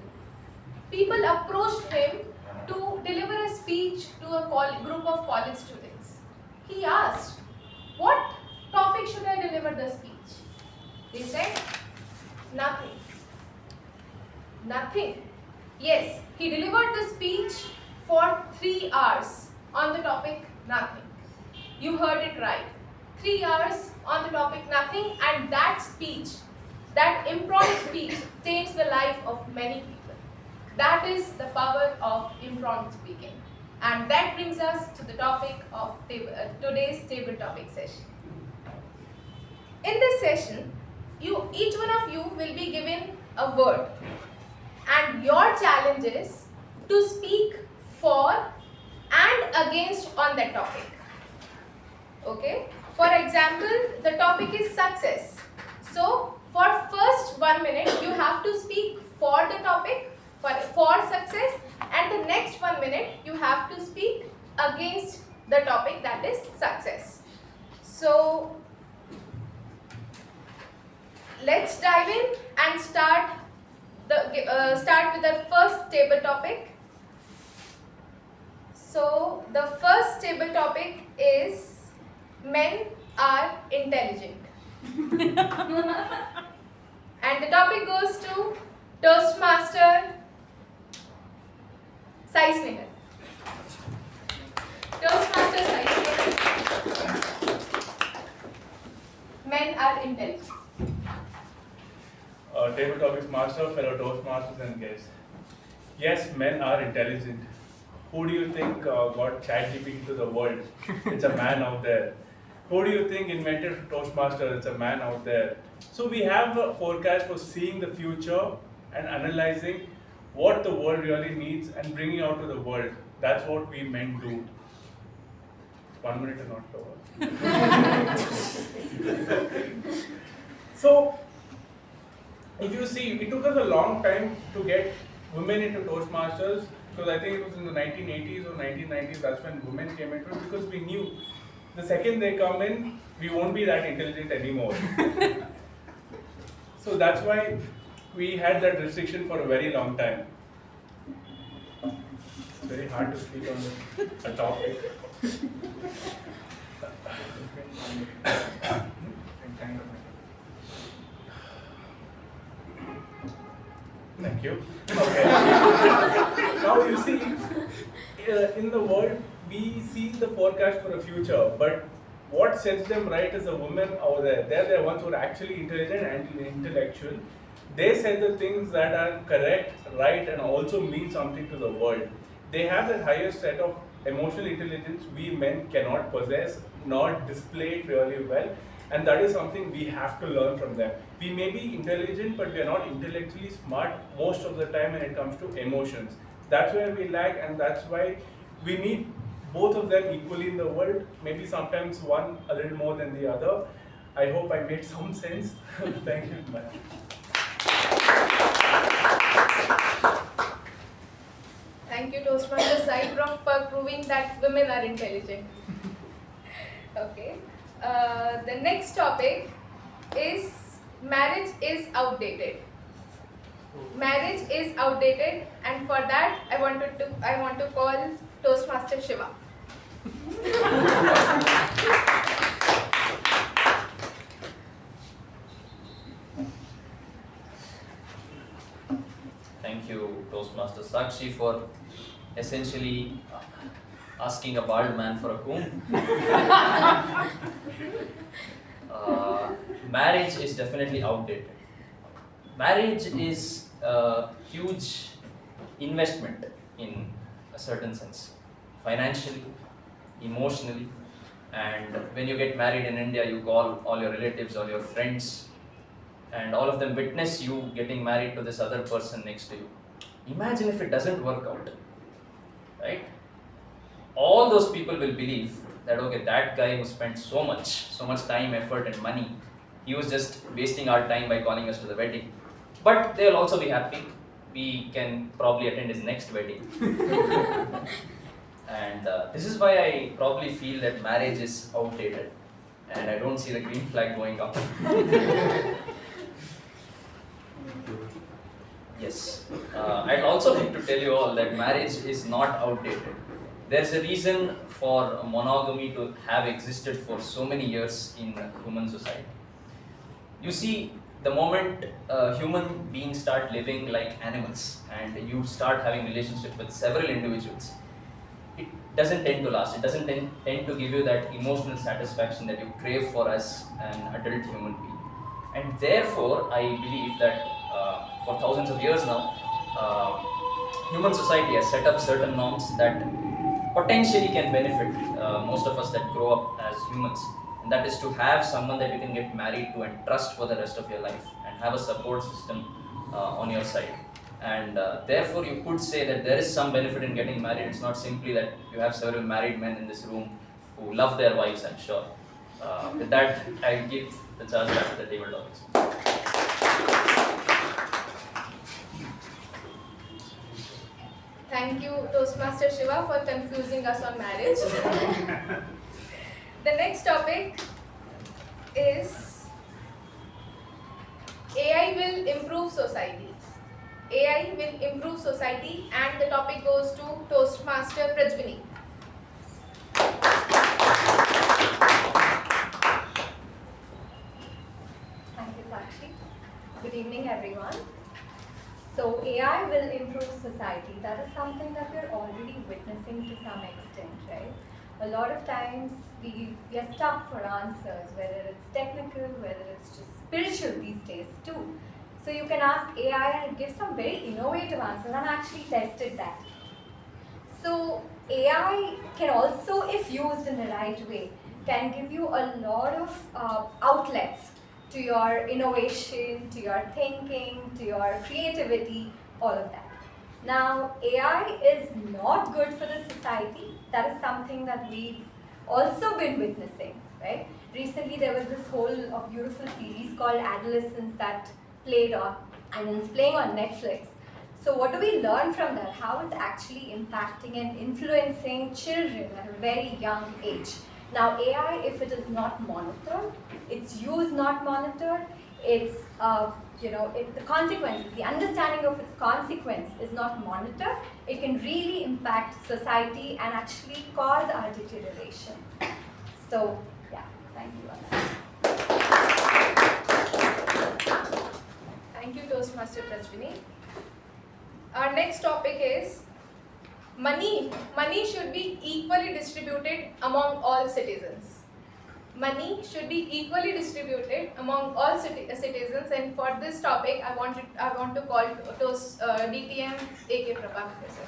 people approached him to deliver a speech to a group of college students. He asked, "What topic should I deliver the speech?" They said, "Nothing." Nothing. Yes, he delivered the speech for 3 hours on the topic nothing. You heard it right. 3 hours on the topic nothing, and that speech, that impromptu speech, changed the life of many people. That is the power of impromptu speaking. And that brings us to the topic of today's table topic session. In this session, each one of you will be given a word, and your challenge is to speak for and against on that topic. Okay? For example, the topic is success. So, for first 1 minute, you have to speak for the topic, for success, and the next 1 minute, you have to speak against the topic, that is success. So, let's dive in and start with the first table topic. So, the first table topic is men are intelligent. And the topic goes to Toastmaster Sai Snehal. Toastmaster Sai Snehal. Men are intelligent. Table topics master, fellow Toastmasters and guests. Yes, men are intelligent. Who do you think got ChatGPT to the world? It's a man out there. Who do you think invented Toastmasters? It's a man out there. So we have a forecast for seeing the future and analyzing what the world really needs and bringing out to the world. That's what we men do. 1 minute is not over. So, if you see, it took us a long time to get women into Toastmasters, because I think it was in the 1980s or 1990s, that's when women came into it, because we knew the second they come in, we won't be that intelligent anymore. So that's why we had that restriction for a very long time. It's very hard to speak on a topic. Thank you. Okay. Now you see, in the world, we see the forecast for the future, but what sets them right is the women over there. They're the ones who are actually intelligent and intellectual. They say the things that are correct, right, and also mean something to the world. They have the highest set of emotional intelligence we men cannot possess, nor display it really well. And that is something we have to learn from them. We may be intelligent, but we are not intellectually smart most of the time when it comes to emotions. That's where we lag, and that's why we need both of them equally in the world, maybe sometimes one a little more than the other. I hope I made some sense. Thank you. Bye. Thank you, Toastmaster Sai, for proving that women are intelligent. Okay. The next topic is marriage is outdated. Marriage is outdated, and for that I want to call Toastmaster Shiva. Thank you, Toastmaster Sakshi, for essentially asking a bald man for a comb. Marriage is definitely outdated. Marriage is a huge investment in a certain sense, financially, emotionally, and when you get married in India, you call all your relatives, all your friends, and all of them witness you getting married to this other person next to you. Imagine if it doesn't work out, right? All those people will believe that, okay, that guy who spent so much time, effort and money, he was just wasting our time by calling us to the wedding. But they will also be happy. We can probably attend his next wedding. And this is why I probably feel that marriage is outdated. and I don't see the green flag going up. Yes. I'd also like to tell you all that marriage is not outdated. There's a reason for monogamy to have existed for so many years in human society. You see, the moment human beings start living like animals and you start having relationship with several individuals, it doesn't tend to last. It doesn't tend to give you that emotional satisfaction that you crave for as an adult human being. And therefore, I believe that for thousands of years now, human society has set up certain norms that potentially can benefit most of us that grow up as humans. And that is to have someone that you can get married to and trust for the rest of your life and have a support system on your side. And therefore, you could say that there is some benefit in getting married. It's not simply that you have several married men in this room who love their wives, I'm sure. With that, I give the charge back to the table topics. Thank you, Toastmaster Shiva, for confusing us on marriage. The next topic is AI will improve society. AI will improve society, and the topic goes to Toastmaster Prajvini. Thank you, Sakshi. Good evening, everyone. So AI will improve society. That is something that we're already witnessing to some extent, right? A lot of times we are stuck for answers, whether it's technical, whether it's just spiritual these days too. So you can ask AI and it gives some very innovative answers, and I actually tested that. So AI can also, if used in the right way, can give you a lot of outlets to your innovation, to your thinking, to your creativity, all of that. Now, AI is not good for the society. That is something that we've also been witnessing, right? Recently, there was this whole beautiful series called Adolescence that played on, and it's playing on Netflix. So what do we learn from that? How it's actually impacting and influencing children at a very young age. Now AI, if it is not monitored, its use not monitored, its the consequences, the understanding of its consequence is not monitored, it can really impact society and actually cause our deterioration. So yeah, thank you on that. Thank you, Toastmaster Prajvini. Our next topic is money. Money should be equally distributed among all citizens. Money should be equally distributed among all citizens, and for this topic, I want to call DTM AK Prabhakara sir.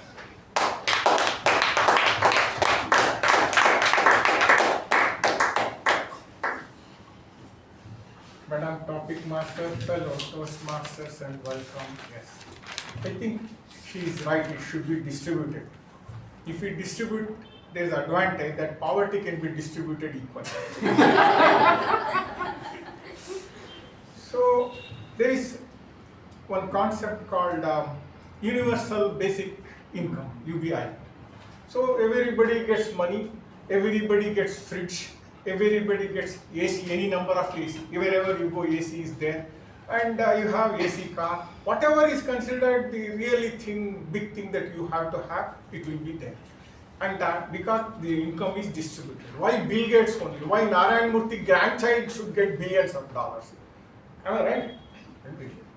Madam Topic Master, fellow Toastmasters, and welcome. Yes, I think she is right. It should be distributed. If we distribute, there is advantage that poverty can be distributed equally. So there is one concept called universal basic income (UBI). So everybody gets money, everybody gets fridge, everybody gets AC, any number of AC. Wherever you go, AC is there, and you have AC car. Whatever is considered the really big thing that you have to have, it will be there. And that because the income is distributed. Why Bill Gates only? Why Narayan Murthy grandchild should get billions of dollars? Am I right?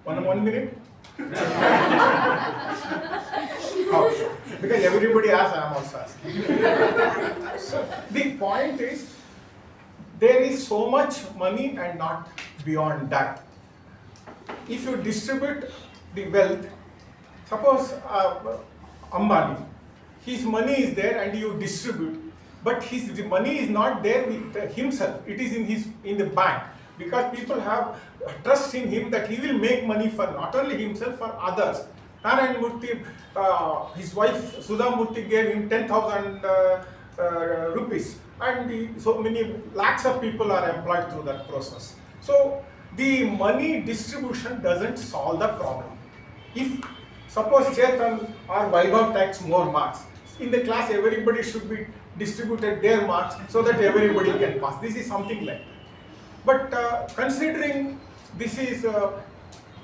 One minute? Oh, because everybody asks, I am also asking. So the point is, there is so much money and not beyond that. If you distribute the wealth, suppose Ambani, his money is there and you distribute, but the money is not there with himself. It is in the bank, because people have trust in him that he will make money for not only himself, for others. Narayan Murthy, his wife Sudha Murthy gave him 10,000 rupees, and so many lakhs of people are employed through that process. So the money distribution doesn't solve the problem. If suppose Chetan or Vaibhav takes more marks, in the class everybody should be distributed their marks so that everybody can pass. This is something like that. But considering this is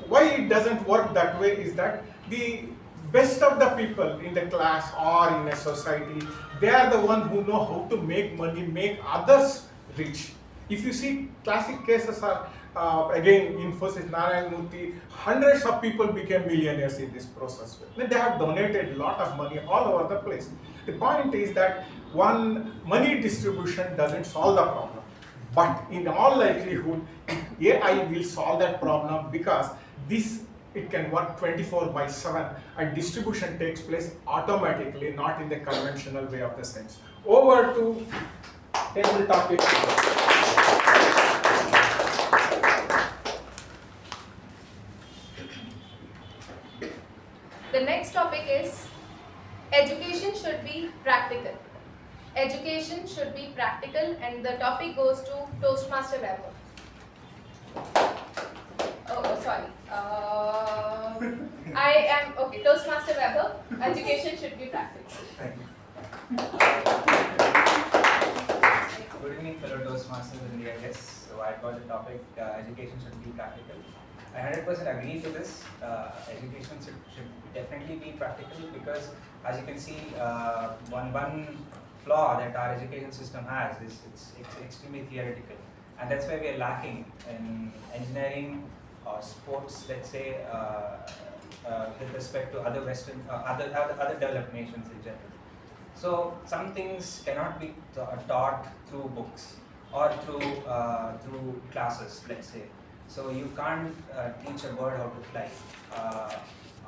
why it doesn't work that way is that the best of the people in the class or in a society, they are the one who know how to make money, make others rich. If you see classic cases are again Infosys, Narayan Murthy, hundreds of people became millionaires in this process. They have donated a lot of money all over the place. The point is that one money distribution doesn't solve the problem. But in all likelihood, AI will solve that problem because it can work 24/7 and distribution takes place automatically, not in the conventional way of the sense. Over to table topic. The next topic is education should be practical. Education should be practical, and the topic goes to Toastmaster Vaibhav. Oh, sorry. Toastmaster Vaibhav. Education should be practical. Thank you. Good evening, fellow Toastmasters and dear guests. So I got the topic, education should be practical. I 100% agree to this. Education should definitely be practical because, as you can see, one flaw that our education system has is it's extremely theoretical, and that's why we are lacking in engineering or sports, let's say, with respect to other Western, other developed nations in general. So some things cannot be taught through books or through classes, let's say. So you can't teach a bird how to fly,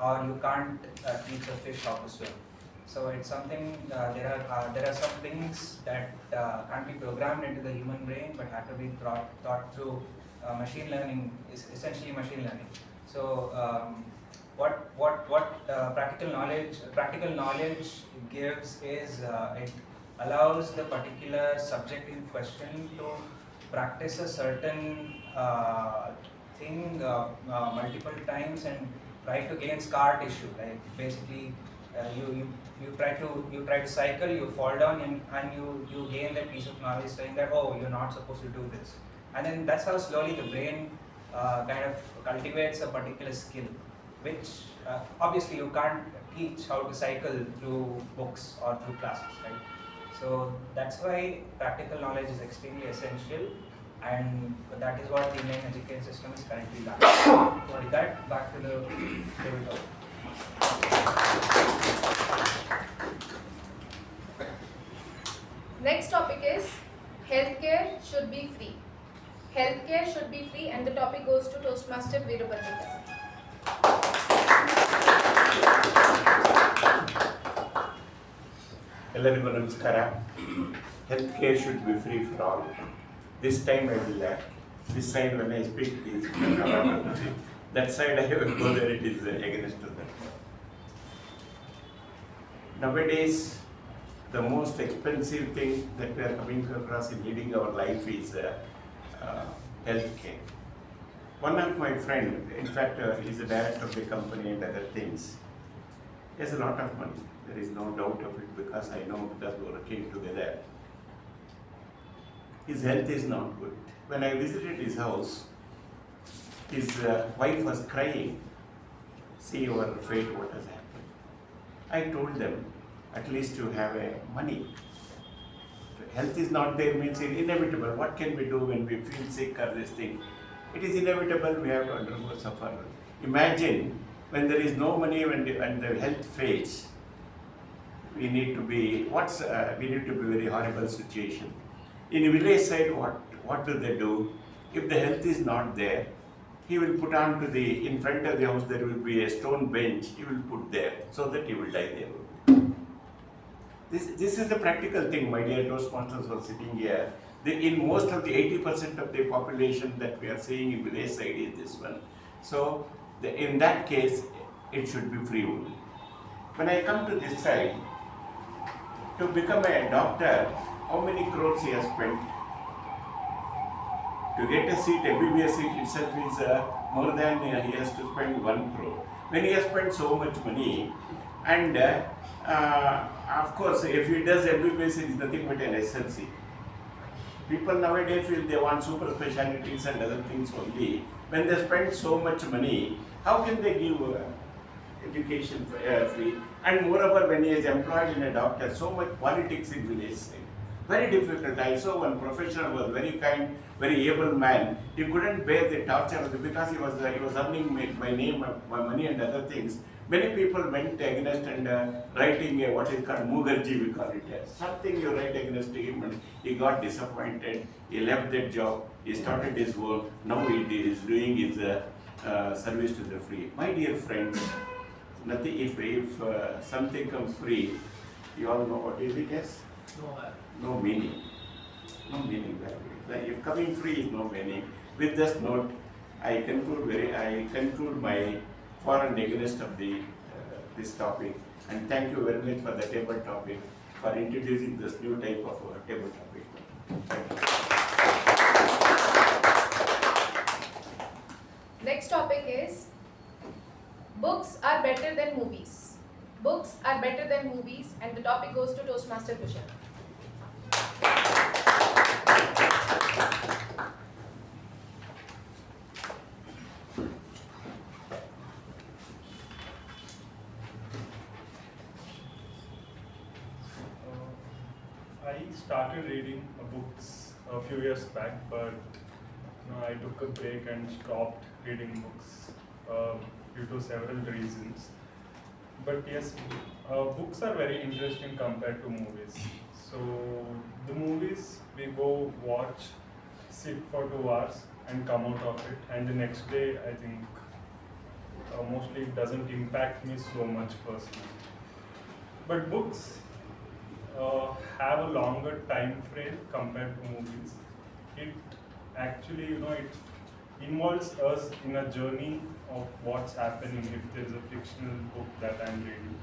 or you can't teach a fish how to swim. So it's something, there are some things that can't be programmed into the human brain but have to be taught through machine learning, is essentially machine learning. So what practical knowledge gives is it allows the particular subject in question to practice a certain thing multiple times and try to gain scar tissue. Like basically, you try to cycle, you fall down, and you gain that piece of knowledge, saying that, oh, you're not supposed to do this, and then that's how slowly the brain kind of cultivates a particular skill, which obviously you can't teach how to cycle through books or through classes, right? So that's why practical knowledge is extremely essential, and that is what the Indian education system is currently lacking. So with that, back to the table. Next topic is healthcare should be free. Healthcare should be free, and the topic goes to Toastmaster Veerabhadhrappa. ಎಲ್ಲರಿಗೂ ನಮಸ್ಕಾರ. Health care should be free for all. This time I will this side when I speak is that side I will go there, it is against that. Nowadays, the most expensive thing that we are coming across in leading our life is health care. One of my friend, in fact, he is the director of the company and other things. He has a lot of money. There is no doubt of it because I know because we are working together. His health is not good. When I visited his house, his wife was crying. See your fate, what has happened. I told them, at least you have money. Health is not there means it's inevitable. What can we do when we feel sick or this thing? It is inevitable, we have to undergo suffer. Imagine when there is no money, when the health fails, we need to be very horrible situation. In a village side, what do they do? If the health is not there, he will put on to in front of the house there will be a stone bench, he will put there so that he will die there. This is the practical thing, my dear Toastmasters who are sitting here. In most of the 80% of the population that we are seeing in village side is this one. So in that case, it should be free only. When I come to this side, to become a doctor, how many crores he has spent? To get a seat, MBBS seat itself is more than he has to spend 1 crore. When he has spent so much money, and of course, if he does MBBS, it is nothing but an SLC. People nowadays feel they want super specialties and other things only. When they spend so much money, how can they give education free? And moreover, when he is employed in a doctor, so much politics in village side. Very difficult. I saw one professional was very kind, very able man. He couldn't bear the torture because he was earning my name, my money and other things. Many people went against and writing what is called Mugarji, we call it. Something you write against him and he got disappointed. He left that job. He started his work. Now he is doing his service to the free. My dear friends, nothing. If something comes free, you all know what is it as? No meaning. No meaning. If coming free is no meaning. With this note, I conclude my for and against of this topic, and thank you very much for the table topic, for introducing this new type of table topic. Thank you. Next topic is books are better than movies. Books are better than movies, and the topic goes to Toastmaster Kushal. I started reading books a few years back, but I took a break and stopped reading books due to several reasons. But yes, books are very interesting compared to movies. So the movies, we go watch, sit for 2 hours and come out of it, and the next day I think mostly it doesn't impact me so much personally. But books have a longer time frame compared to movies. It actually, it involves us in a journey of what's happening if there is a fictional book that I'm reading.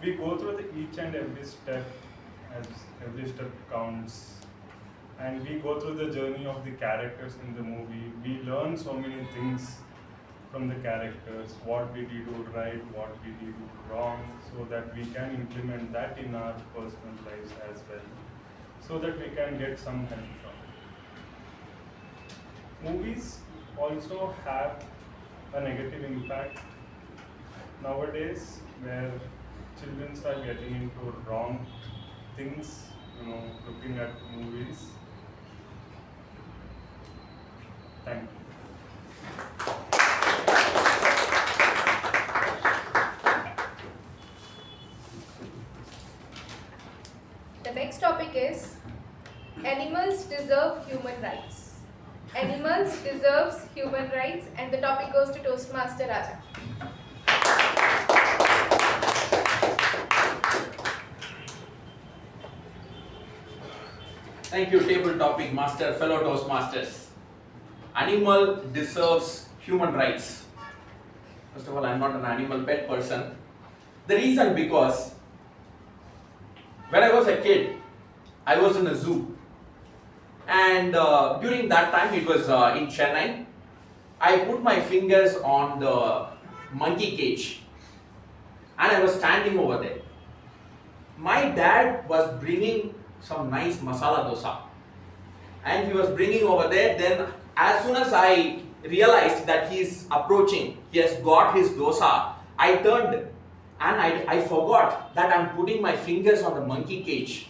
We go through each and every step, as every step counts, and we go through the journey of the characters in the movie. We learn so many things from the characters, what did he do right, what did he do wrong, so that we can implement that in our personal lives as well, so that we can get some help from it. Movies also have a negative impact nowadays, where children are getting into wrong things, looking at movies. Thank you. The next topic is animals deserve human rights. Animals deserves human rights, and the topic goes to Toastmaster Raja. Thank you, table topic master, fellow Toastmasters. Animal deserves human rights. First of all, I'm not an animal pet person. The reason because when I was a kid, I was in a zoo. And during that time, it was in Chennai, I put my fingers on the monkey cage and I was standing over there. My dad was bringing some nice masala dosa and he was bringing over there. Then as soon as I realized that he is approaching, he has got his dosa, I turned and I forgot that I'm putting my fingers on the monkey cage.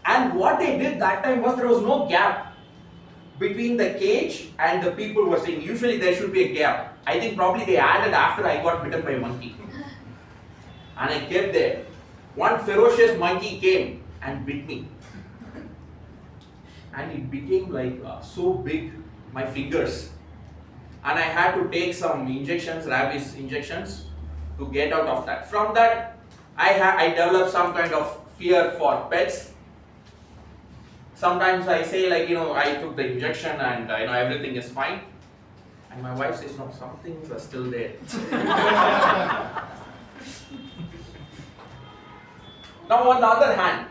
And what they did that time was there was no gap between the cage and the people were saying. Usually there should be a gap. I think probably they added after I got bitten by a monkey. And I kept there. One ferocious monkey came and bit me. And it became like so big, my fingers. And I had to take some injections, rabies injections, to get out of that. From that, I developed some kind of fear for pets. Sometimes I say like, I took the injection and everything is fine. And my wife says, no, some things are still there. Now on the other hand,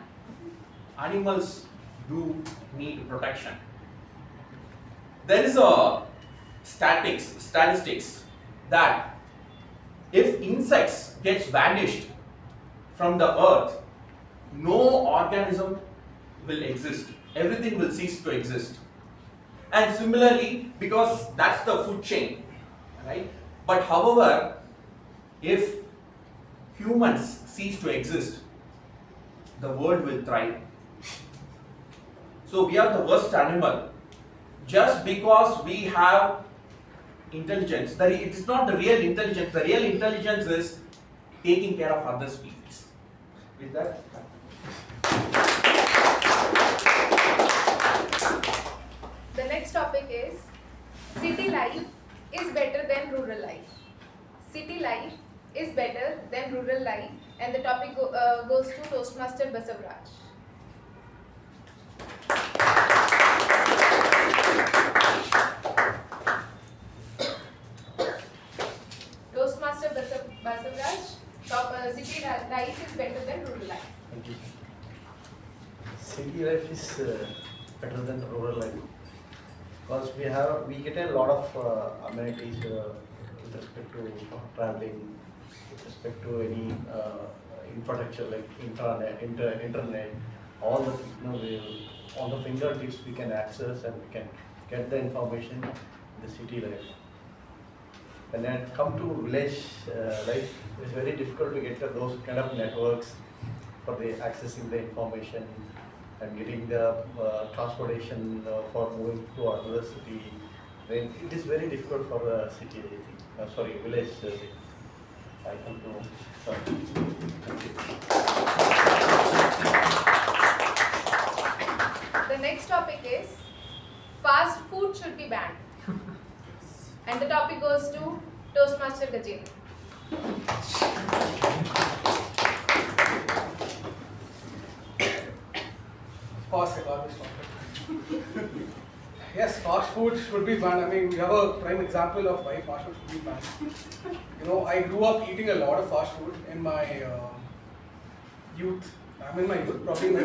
animals do need protection. There is a statistics that if insects gets vanished from the earth, no organism will exist. Everything will cease to exist. And similarly, because that's the food chain, right? But however, if humans cease to exist, the world will thrive. So we are the worst animal. Just because we have intelligence, it is not the real intelligence. The real intelligence is taking care of other species. With that, The next topic is city life is better than rural life. City life is better than rural life, and the topic goes to Toastmaster Basavaraj. Toastmaster Basavaraj, city life is better than rural life. Thank you. City life is better than rural life because we get a lot of amenities with respect to traveling, with respect to any infrastructure like internet, all the on the fingertips we can access and we can get the information in the city life. When I come to village life, it's very difficult to get those kind of networks for the accessing the information and getting the transportation for moving to another city. It is very difficult for the city, village. I come to. The next topic is fast food should be banned. And the topic goes to Toastmaster Gajendra. Of course, I got this topic. Yes, fast food should be banned. I mean, we have a prime example of why fast food should be banned. You know, I grew up eating a lot of fast food in my youth. I'm in my youth, probably in my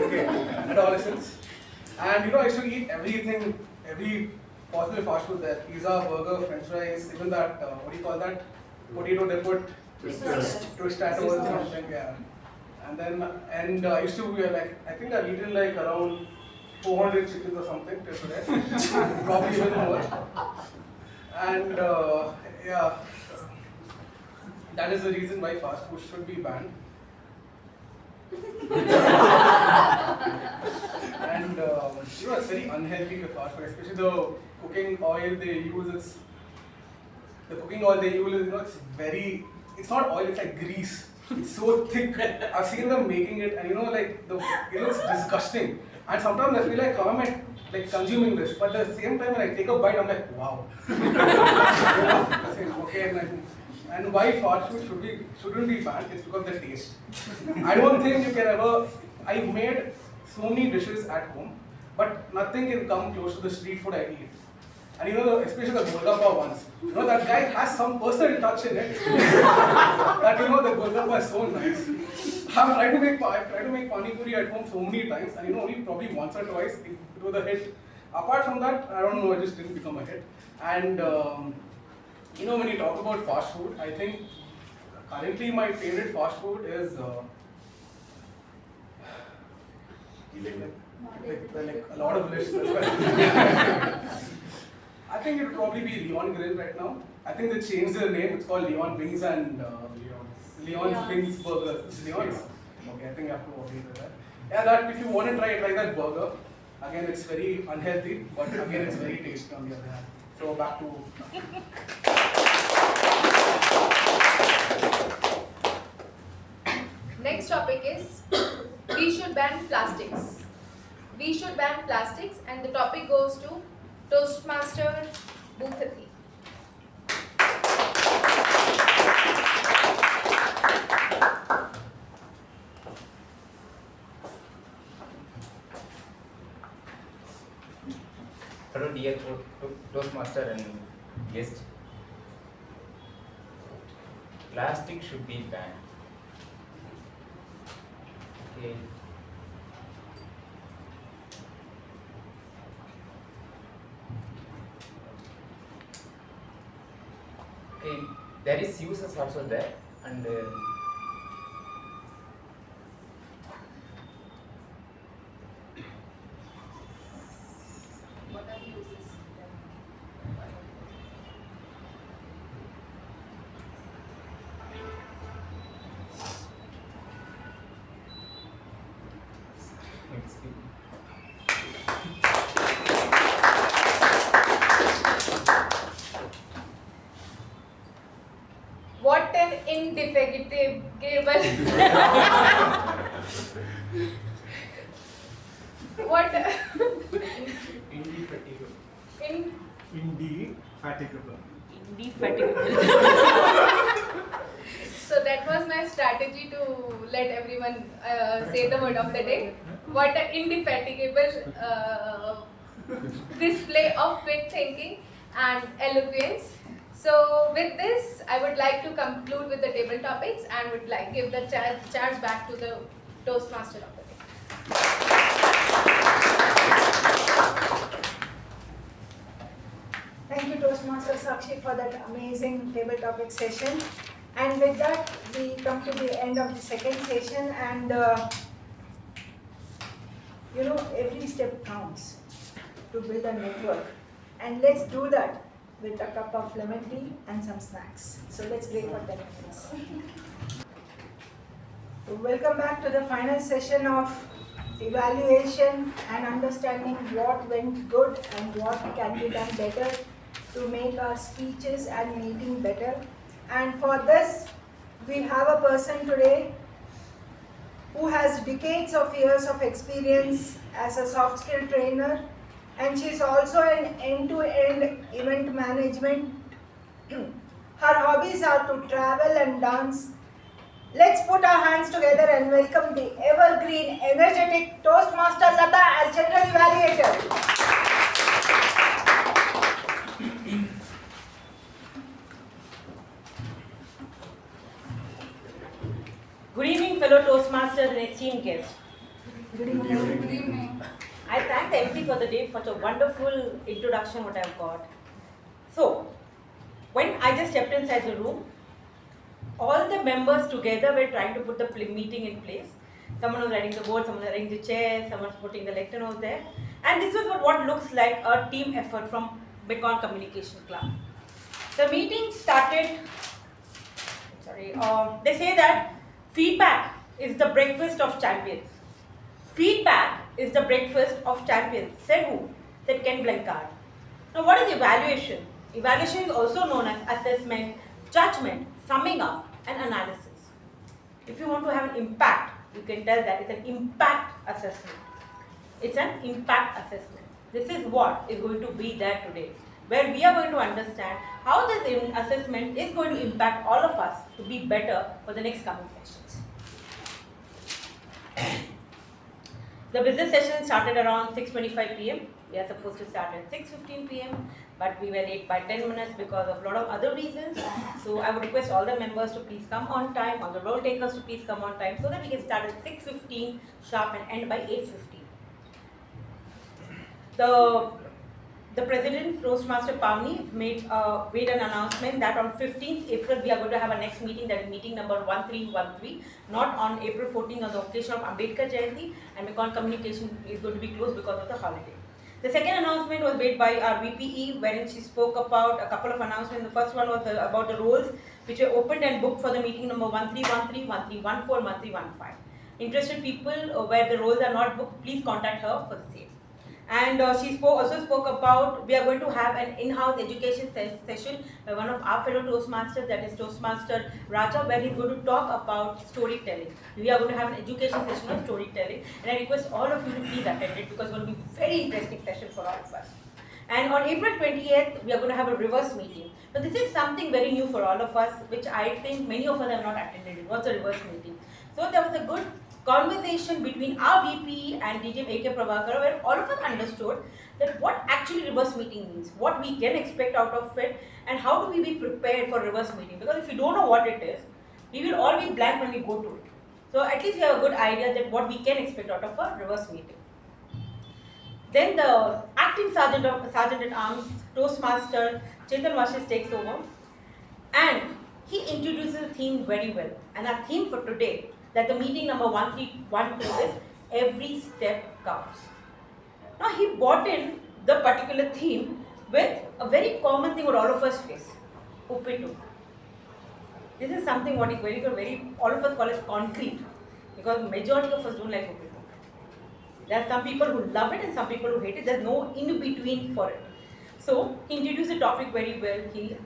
adolescence. And you know, I used to eat everything, every possible fast food there. Pizza, burger, french fries, even that, what do you call that? Potato they put twistatos or something, yeah. And then, I used to like, I think I've eaten like around 400 chickens or something till today, probably even more. And yeah, that is the reason why fast food should be banned. And you know, it's very unhealthy with fast food, especially the cooking oil they use. It's not oil, it's like grease. It's so thick. I've seen them making it, and you know, like it looks disgusting. And sometimes I feel like, how am I like consuming this? But at the same time, when I take a bite, I'm like, wow. Okay, and why fast food shouldn't be banned? It's because of the taste. I don't think you can ever. I've made so many dishes at home, but nothing can come close to the street food I eat. And you know, especially the Golgappa ones. You know, that guy has some personal touch in it. That you know, the Golgappa is so nice. I've tried to make pani puri at home so many times, and you know, only probably once or twice it was a hit. Apart from that, I don't know, it just didn't become a hit. And you know, when you talk about fast food, I think currently my favorite fast food is like a lot of lists. I think it would probably be Leon Grill right now. I think they changed their name. It's called Leon Wings and Leon's Wings Burgers. It's Leon's. Okay, I think I have to agree with that. Yeah, that if you want to try that burger. Again, it's very unhealthy, but again, it's very tasty on the other hand. So back to. Next topic is we should ban plastics. We should ban plastics, and the topic goes to Toastmaster Bhoopathi. Hello dear Toastmaster and guest. Plastic should be banned. Okay. Okay, there is uses also there, and experience. What an indefatigable what Indefatigable. in Indefatigable. So that was my strategy to let everyone say the word of the day. What an indefatigable display of quick thinking and eloquence. So with this, I would like to conclude with the table topics and would like give the charge back to the Toastmaster of the day. Thank you, Toastmaster Sakshi, for that amazing table topic session. And with that, we come to the end of the second session, and every step counts to build a network. And let's do that with a cup of lemon tea and some snacks. So let's break for 10 minutes. Welcome back to the final session of evaluation and understanding what went good and what can be done better to make our speeches and meeting better. And for this, we have a person today who has decades of years of experience as a soft skill trainer, and she's also an end-to-end event management. Her hobbies are to travel and dance. Let's put our hands together and welcome the evergreen, energetic Toastmaster Latha as General Evaluator. Good evening, fellow Toastmasters and esteemed guests. Good evening. Good evening. I thank the MC for the day for such a wonderful introduction what I've got. So, when I just stepped inside the room, all the members together were trying to put the meeting in place. Someone was writing the board, someone was writing the chair, someone was putting the lectern over there. And this was what looks like a team effort from Beacon Communication Club. The meeting started, they say that feedback is the breakfast of champions. Feedback is the breakfast of champions. Said who? Said Ken Blanchard. Now what is evaluation? Evaluation is also known as assessment, judgment, summing up and analysis. If you want to have an impact, you can tell that it's an impact assessment. It's an impact assessment. This is what is going to be there today, where we are going to understand how this assessment is going to impact all of us to be better for the next coming sessions. The business session started around 6:25 p.m. We are supposed to start at 6:15 p.m. but we were late by 10 minutes because of a lot of other reasons. So I would request all the members to please come on time, all the role takers to please come on time so that we can start at 6:15 sharp and end by 8:15. The President, Toastmaster Pavani, made an announcement that on 15th April we are going to have a next meeting, that is meeting number 1313, not on April 14th on the occasion of Ambedkar Jayanti, and Beacon Communication is going to be closed because of the holiday. The second announcement was made by our VPE, wherein she spoke about a couple of announcements. The first one was about the roles which were opened and booked for the meeting number 1313, 1314, 1315. Interested people where the roles are not booked, please contact her for the same. And she also spoke about, we are going to have an in-house education session by one of our fellow Toastmasters, that is Toastmaster Raja, where he's going to talk about storytelling. We are going to have an education session of storytelling, and I request all of you to please attend it because it's going to be a very interesting session for all of us. And on April 28th, we are going to have a reverse meeting. Now this is something very new for all of us, which I think many of us have not attended. What's a reverse meeting? So there was a good conversation between our VP and DGM AK Prabhakara, where all of us understood that what actually reverse meeting means, what we can expect out of it, and how do we be prepared for reverse meeting. Because if we don't know what it is, we will all be blank when we go to it. So at least we have a good idea that what we can expect out of a reverse meeting. Then the acting Sergeant at Arms, Toastmaster Chetan takes over, and he introduces the theme very well. And our theme for today, that the meeting number 1312 is every step counts. Now he brought in the particular theme with a very common thing what all of us face, Uppitu. This is something what is very good, all of us call it concrete, because majority of us don't like Uppitu. There are some people who love it and some people who hate it. There's no in between for it. So he introduced the topic very well. He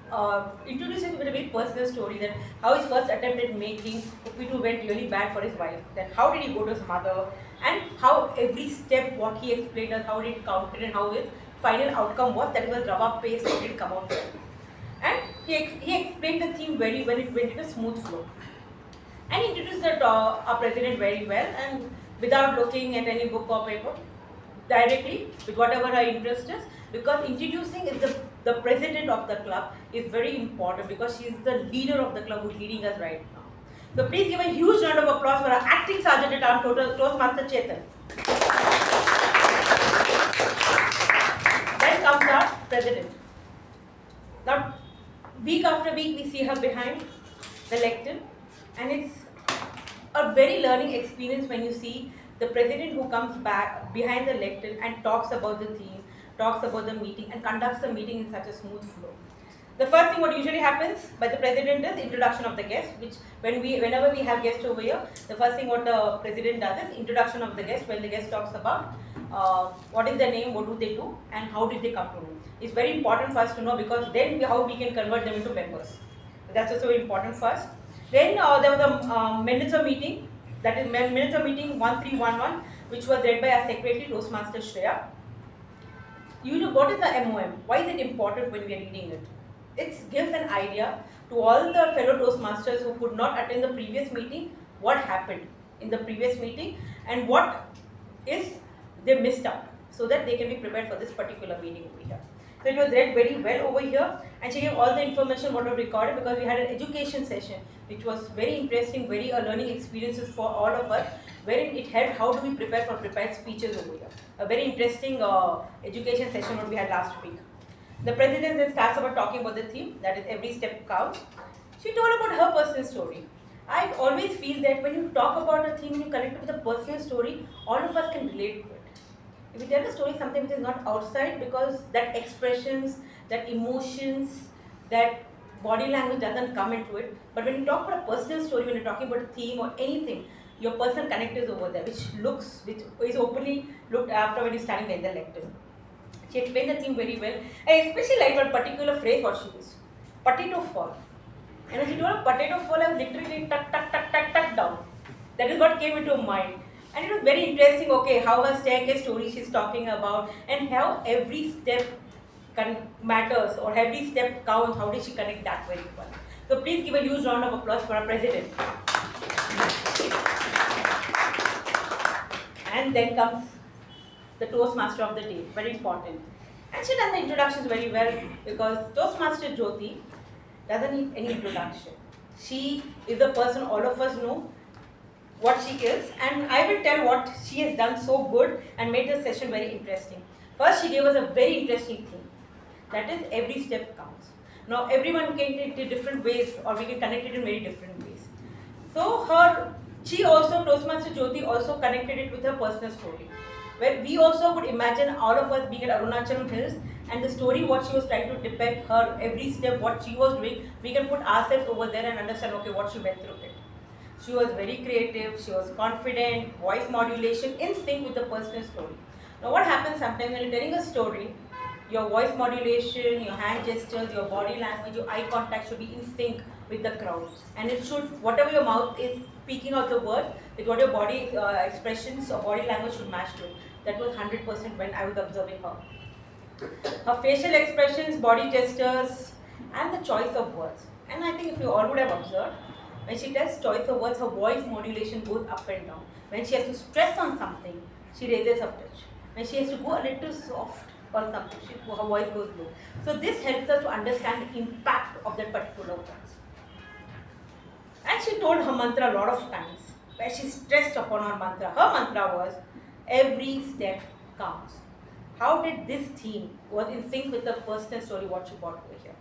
introduced it with a very personal story that how his first attempt at making Uppitu went really bad for his wife. Then how did he go to his mother, and how every step what he explained us, how it counted and how his final outcome was. That was rava paste that did come out well. And he explained the theme very well. It went in a smooth flow. And he introduced our president very well, and without looking at any book or paper, directly with whatever her interest is, because introducing is the president of the club is very important because she is the leader of the club who is leading us right now. So please give a huge round of applause for our acting sergeant at arms, Toastmaster Chetan. Then comes our president. Now, week after week we see her behind the lectern, and it's a very learning experience when you see the president who comes back behind the lectern and talks about the theme, talks about the meeting, and conducts the meeting in such a smooth flow. The first thing what usually happens by the president is introduction of the guest, which whenever we have guests over here, the first thing what the president does is introduction of the guest, when the guest talks about what is their name, what do they do, and how did they come to know. It's very important for us to know, because then how we can convert them into members. That's also very important for us. Then there was a minutes of meeting, that is minutes of meeting 1311, which was read by our secretary, Toastmaster Shreya. You know, what is the MOM? Why is it important when we are reading it? It gives an idea to all the fellow Toastmasters who could not attend the previous meeting, what happened in the previous meeting and what is they missed out, so that they can be prepared for this particular meeting over here. So it was read very well over here, and she gave all the information what was recorded, because we had an education session which was very interesting, very learning experiences for all of us, wherein it helped how do we prepare for prepared speeches over here. A very interesting education session what we had last week. The president then starts about talking about the theme, that is every step counts. She told about her personal story. I always feel that when you talk about a theme and you connect it with a personal story, all of us can relate to it. If you tell a story something which is not outside, because that expressions, that emotions, that body language doesn't come into it. But when you talk about a personal story, when you're talking about a theme or anything, your personal connect is over there, which is openly looked after when you're standing in the lectern. She explained the theme very well. I especially like one particular phrase what she used. Potato fall. And when she told a potato fall, I was literally tuck, tuck, tuck, tuck, tuck down. That is what came into her mind. And it was very interesting, okay, how her staircase story she's talking about, and how every step matters, or every step counts, how did she connect that very well. So please give a huge round of applause for our president. And then comes the Toastmaster of the day, very important. And she done the introductions very well, because Toastmaster Jyothi doesn't need any introduction. She is the person all of us know what she is, and I will tell what she has done so good and made the session very interesting. First, she gave us a very interesting thing, that is every step counts. Now everyone can take it different ways, or we can connect it in very different ways. So she also, Toastmaster Jyothi also connected it with her personal story, where we also could imagine all of us being at Arunachalam Hills, and the story what she was trying to depict, her every step what she was doing, we can put ourselves over there and understand, okay, what she went through it. She was very creative, she was confident, voice modulation in sync with the personal story. Now what happens sometimes when you're telling a story, your voice modulation, your hand gestures, your body language, your eye contact should be in sync with the crowd. And it should, whatever your mouth is speaking out the words, with what your body expressions or body language should match to it. That was 100% when I was observing her. Her facial expressions, body gestures, and the choice of words. And I think if you all would have observed, when she does choice of words, her voice modulation goes up and down. When she has to stress on something, she raises her pitch. When she has to go a little soft on something, her voice goes low. So this helps us to understand the impact of that particular words. And she told her mantra a lot of times, where she stressed upon her mantra. Her mantra was, every step counts. How did this theme was in sync with the personal story what she brought over here.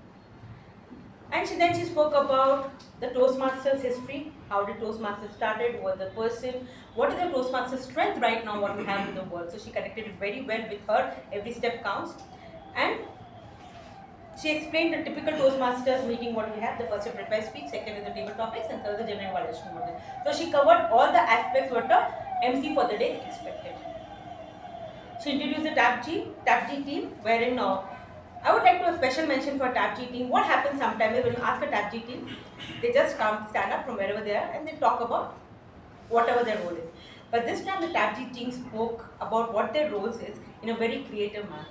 And then she spoke about the Toastmasters history, how did Toastmasters started, who was the person, what is the Toastmasters strength right now, what we have in the world. So she connected it very well with her, every step counts. And she explained the typical Toastmasters meeting what we have. The first is prepare speech, second is the table topics, and third is the general evaluation model. So she covered all the aspects what the MC for the day expected. she introduced the TAPG team, wherein I would like to do a special mention for TAPG team. What happens sometimes is when you ask a TAPG team, they just come, stand up from wherever they are, and they talk about whatever their role is. But this time the TAPG team spoke about what their roles is in a very creative manner.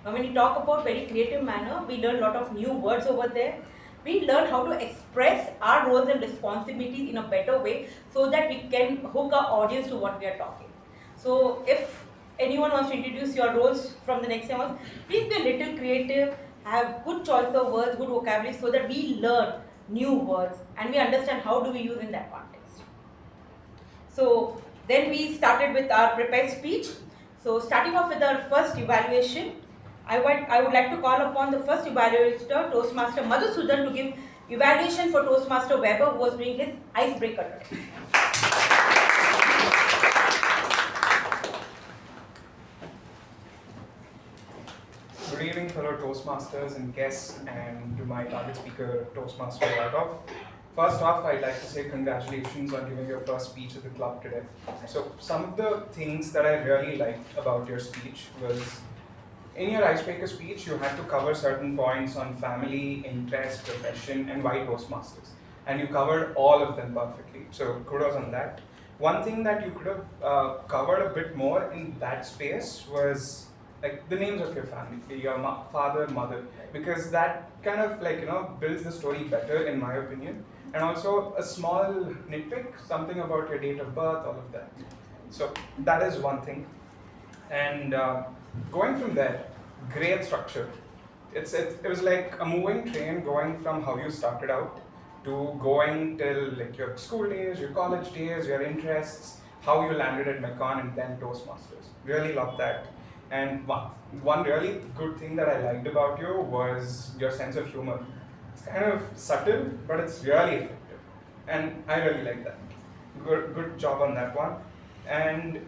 Now when you talk about very creative manner, we learn a lot of new words over there. We learn how to express our roles and responsibilities in a better way so that we can hook our audience to what we are talking. So if anyone wants to introduce your roles from the next time, please be a little creative, have good choice of words, good vocabulary so that we learn new words and we understand how do we use in that context. So then we started with our prepared speech. So starting off with our first evaluation, I would like to call upon the first evaluator, Toastmaster Madhusudan, to give evaluation for Toastmaster Vaibhav, who was doing his icebreaker today. Good evening, fellow Toastmasters and guests, and to my target speaker, Toastmaster Vaibhav. First off, I'd like to say congratulations on giving your first speech at the club today. So, some of the things that I really liked about your speech was, in your icebreaker speech, you had to cover certain points on family, interest, profession, and why Toastmasters. And you covered all of them perfectly. So, kudos on that. One thing that you could have covered a bit more in that space was like the names of your family, your father, mother, because that kind of builds the story better in my opinion. And also a small nitpick, something about your date of birth, all of that. So that is one thing. And going from there, great structure. It was like a moving train going from how you started out to going till like your school days, your college days, your interests, how you landed at Mekon and then Toastmasters. Really love that. And one really good thing that I liked about you was your sense of humor. It's kind of subtle, but it's really effective. And I really like that. Good job on that one. And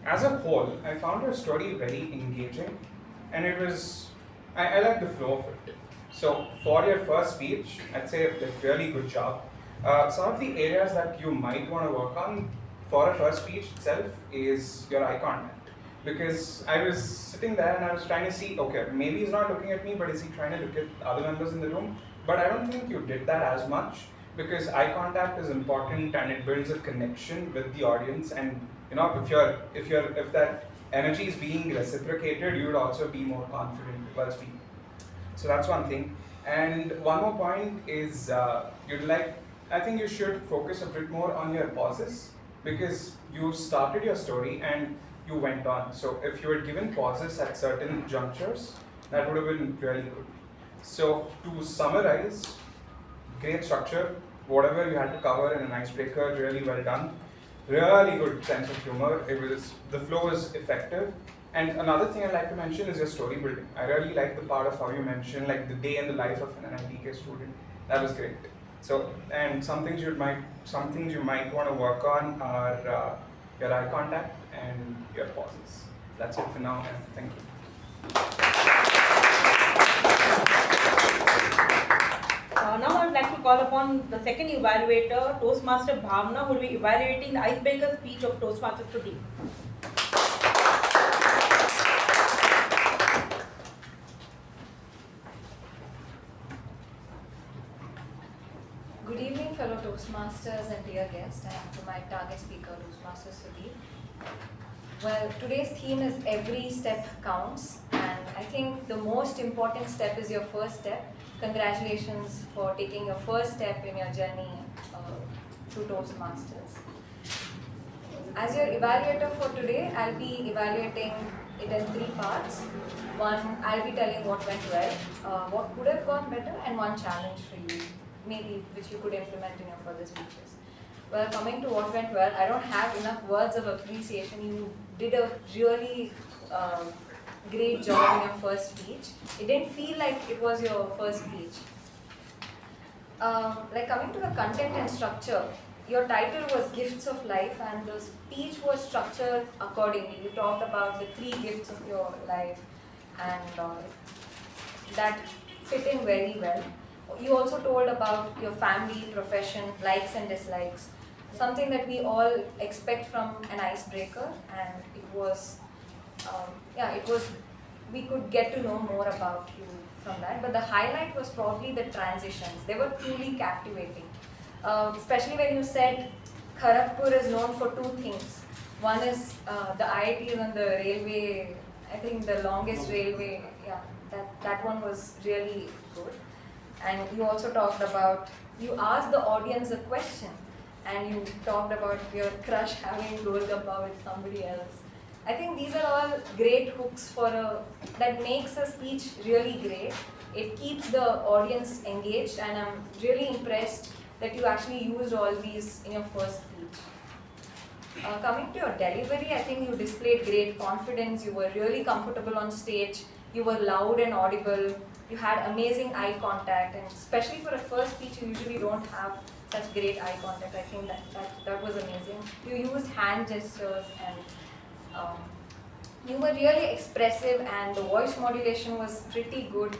as a whole, I found your story very engaging. And it was, I like the flow of it. So for your first speech, I'd say like really good job. Some of the areas that you might want to work on for a first speech itself is your eye contact. Because I was sitting there and I was trying to see, okay, maybe he's not looking at me, but is he trying to look at other members in the room? But I don't think you did that as much because eye contact is important and it builds a connection with the audience. And if that energy is being reciprocated, you would also be more confident while speaking. So that's one thing. And one more point is I think you should focus a bit more on your pauses because you started your story and you went on. So if you were given pauses at certain junctures, that would have been really good. So to summarize, great structure, whatever you had to cover in an icebreaker, really well done. Really good sense of humor. The flow is effective. And another thing I'd like to mention is your story building. I really like the part of how you mentioned like the day in the life of an NITK student. That was great. So, and some things you might want to work on are your eye contact and your pauses. That's it for now, and thank you. Now I would like to call upon the second evaluator, Toastmaster Bhavana, who will be evaluating the icebreaker speech of Toastmasters Sudeep. Good evening, fellow Toastmasters and dear guests, and to my target speaker, Toastmaster Sudeep. Well, today's theme is every step counts, and I think the most important step is your first step. Congratulations for taking your first step in your journey to Toastmasters. As your evaluator for today, I'll be evaluating it in 3 parts. One, I'll be telling what went well, what could have gone better, and one challenge for you, maybe which you could implement in your further speeches. Well, coming to what went well, I don't have enough words of appreciation. You did a really great job in your first speech. It didn't feel like it was your first speech. Like coming to the content and structure, your title was Gifts of Life and the speech was structured accordingly. You talked about the 3 gifts of your life and that fit in very well. You also told about your family, profession, likes and dislikes, something that we all expect from an icebreaker, and it was yeah, it was, we could get to know more about you from that. But the highlight was probably the transitions. They were truly captivating. Especially when you said Kharagpur is known for two things. One is the IITs and the railway, I think the longest railway, yeah, that one was really good. And you also talked about, you asked the audience a question and you talked about your crush having Golgappa with somebody else. I think these are all great hooks for that makes a speech really great. It keeps the audience engaged, and I'm really impressed that you actually used all these in your first speech. Coming to your delivery, I think you displayed great confidence. You were really comfortable on stage. You were loud and audible. You had amazing eye contact, and especially for a first speech, you usually don't have such great eye contact. I think that was amazing. You used hand gestures, and you were really expressive, and the voice modulation was pretty good.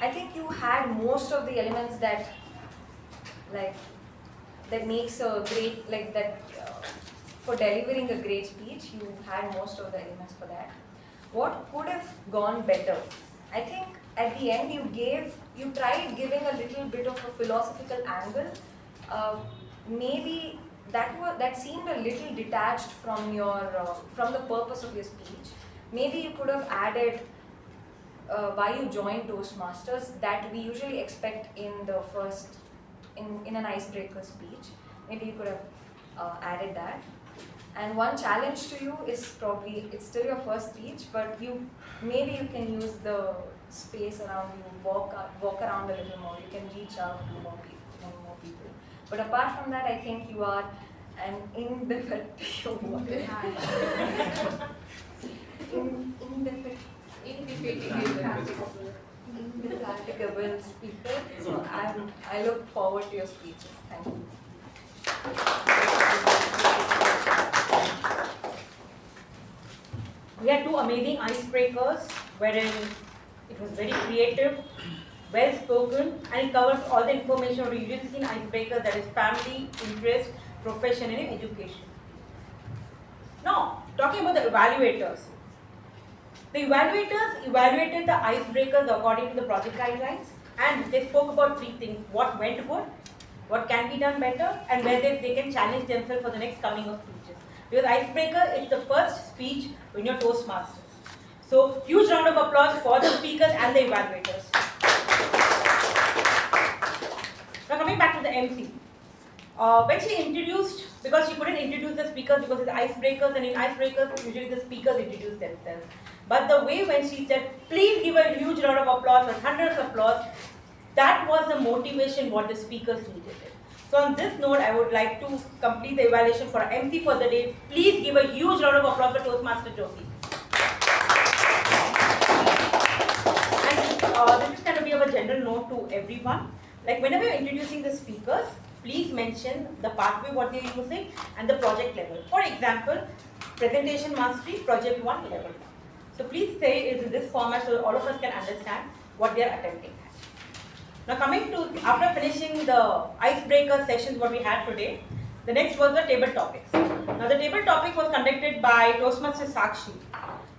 I think you had most of the elements that makes a great, for delivering a great speech. You had most of the elements for that. What could have gone better? I think at the end you tried giving a little bit of a philosophical angle. Maybe that seemed a little detached from from the purpose of your speech. Maybe you could have added why you joined Toastmasters that we usually expect in the first, in an icebreaker speech. Maybe you could have added that. And one challenge to you is probably, it's still your first speech, but maybe you can use the space around you, walk around a little more. You can reach out to more people. But apart from that, I think you are an indefatigable speaker. So I look forward to your speeches. Thank you. We had two amazing icebreakers wherein it was very creative, well spoken, and it covers all the information we usually see in icebreakers, that is family, interest, profession, and education. Now, talking about the evaluators. The evaluators evaluated the icebreakers according to the project guidelines, and they spoke about three things: what went good, what can be done better, and where they can challenge themselves for the next coming of speeches. Because icebreaker is the first speech when you're Toastmasters. So, huge round of applause for the speakers and the evaluators. Now coming back to the MC. When she introduced, because she couldn't introduce the speakers because it's icebreakers, and in icebreakers usually the speakers introduce themselves. But the way when she said, please give a huge round of applause or hundreds of applause, that was the motivation what the speakers needed. So on this note, I would like to complete the evaluation for MC for the day. Please give a huge round of applause for Toastmaster Jyothi. And this is going to be of a general note to everyone. Like whenever you're introducing the speakers, please mention the pathway what they're using and the project level. For example, presentation mastery, project 1, level 1. So please say it in this format so all of us can understand what they're attempting at. Now coming to, after finishing the icebreaker sessions what we had today, the next was the table topics. Now the table topic was conducted by Toastmaster Sakshi.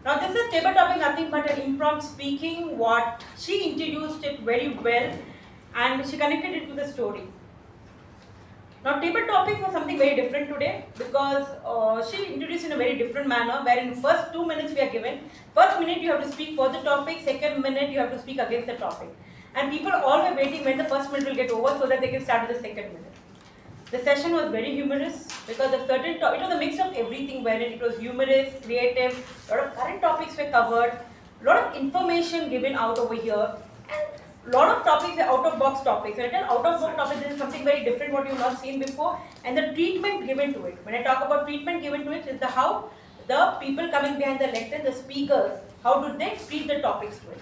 Now this is table topic nothing but an impromptu speaking, what she introduced it very well and she connected it to the story. Now table topic was something very different today because she introduced in a very different manner where in first 2 minutes we are given. First minute you have to speak for the topic, second minute you have to speak against the topic. And people all were waiting when the first minute will get over so that they can start with the second minute. The session was very humorous because it was a mix of everything wherein it was humorous, creative, a lot of current topics were covered, a lot of information given out over here, and a lot of topics were out-of-box topics. When I tell out-of-box topics, this is something very different what you have not seen before, and the treatment given to it. When I talk about treatment given to it, is how the people coming behind the lectern, the speakers, how do they treat the topics to it.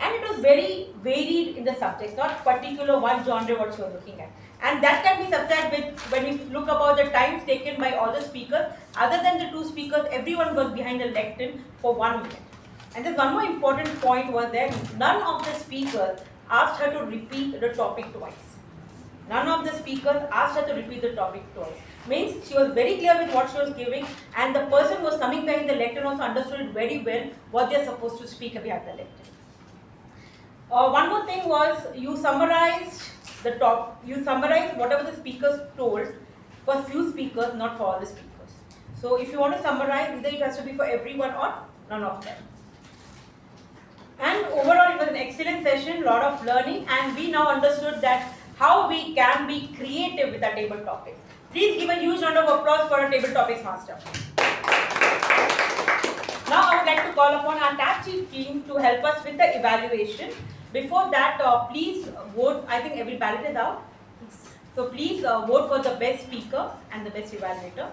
And it was very varied in the subjects, not particular one genre what you are looking at. And that can be subject with, when we look about the times taken by all the speakers, other than the two speakers, everyone was behind the lectern for 1 minute. And there's one more important point was that none of the speakers asked her to repeat the topic twice. None of the speakers asked her to repeat the topic twice. Means she was very clear with what she was giving, and the person who was coming behind the lectern also understood it very well what they are supposed to speak behind the lectern. One more thing was you summarized whatever the speakers told for few speakers, not for all the speakers. So if you want to summarize, either it has to be for everyone or none of them. And overall, it was an excellent session, lot of learning, and we now understood that how we can be creative with our table topics. Please give a huge round of applause for our table topics master. Now I would like to call upon our TAPG team to help us with the evaluation. Before that, please vote. I think every ballot is out. So please vote for the best speaker and the best evaluator.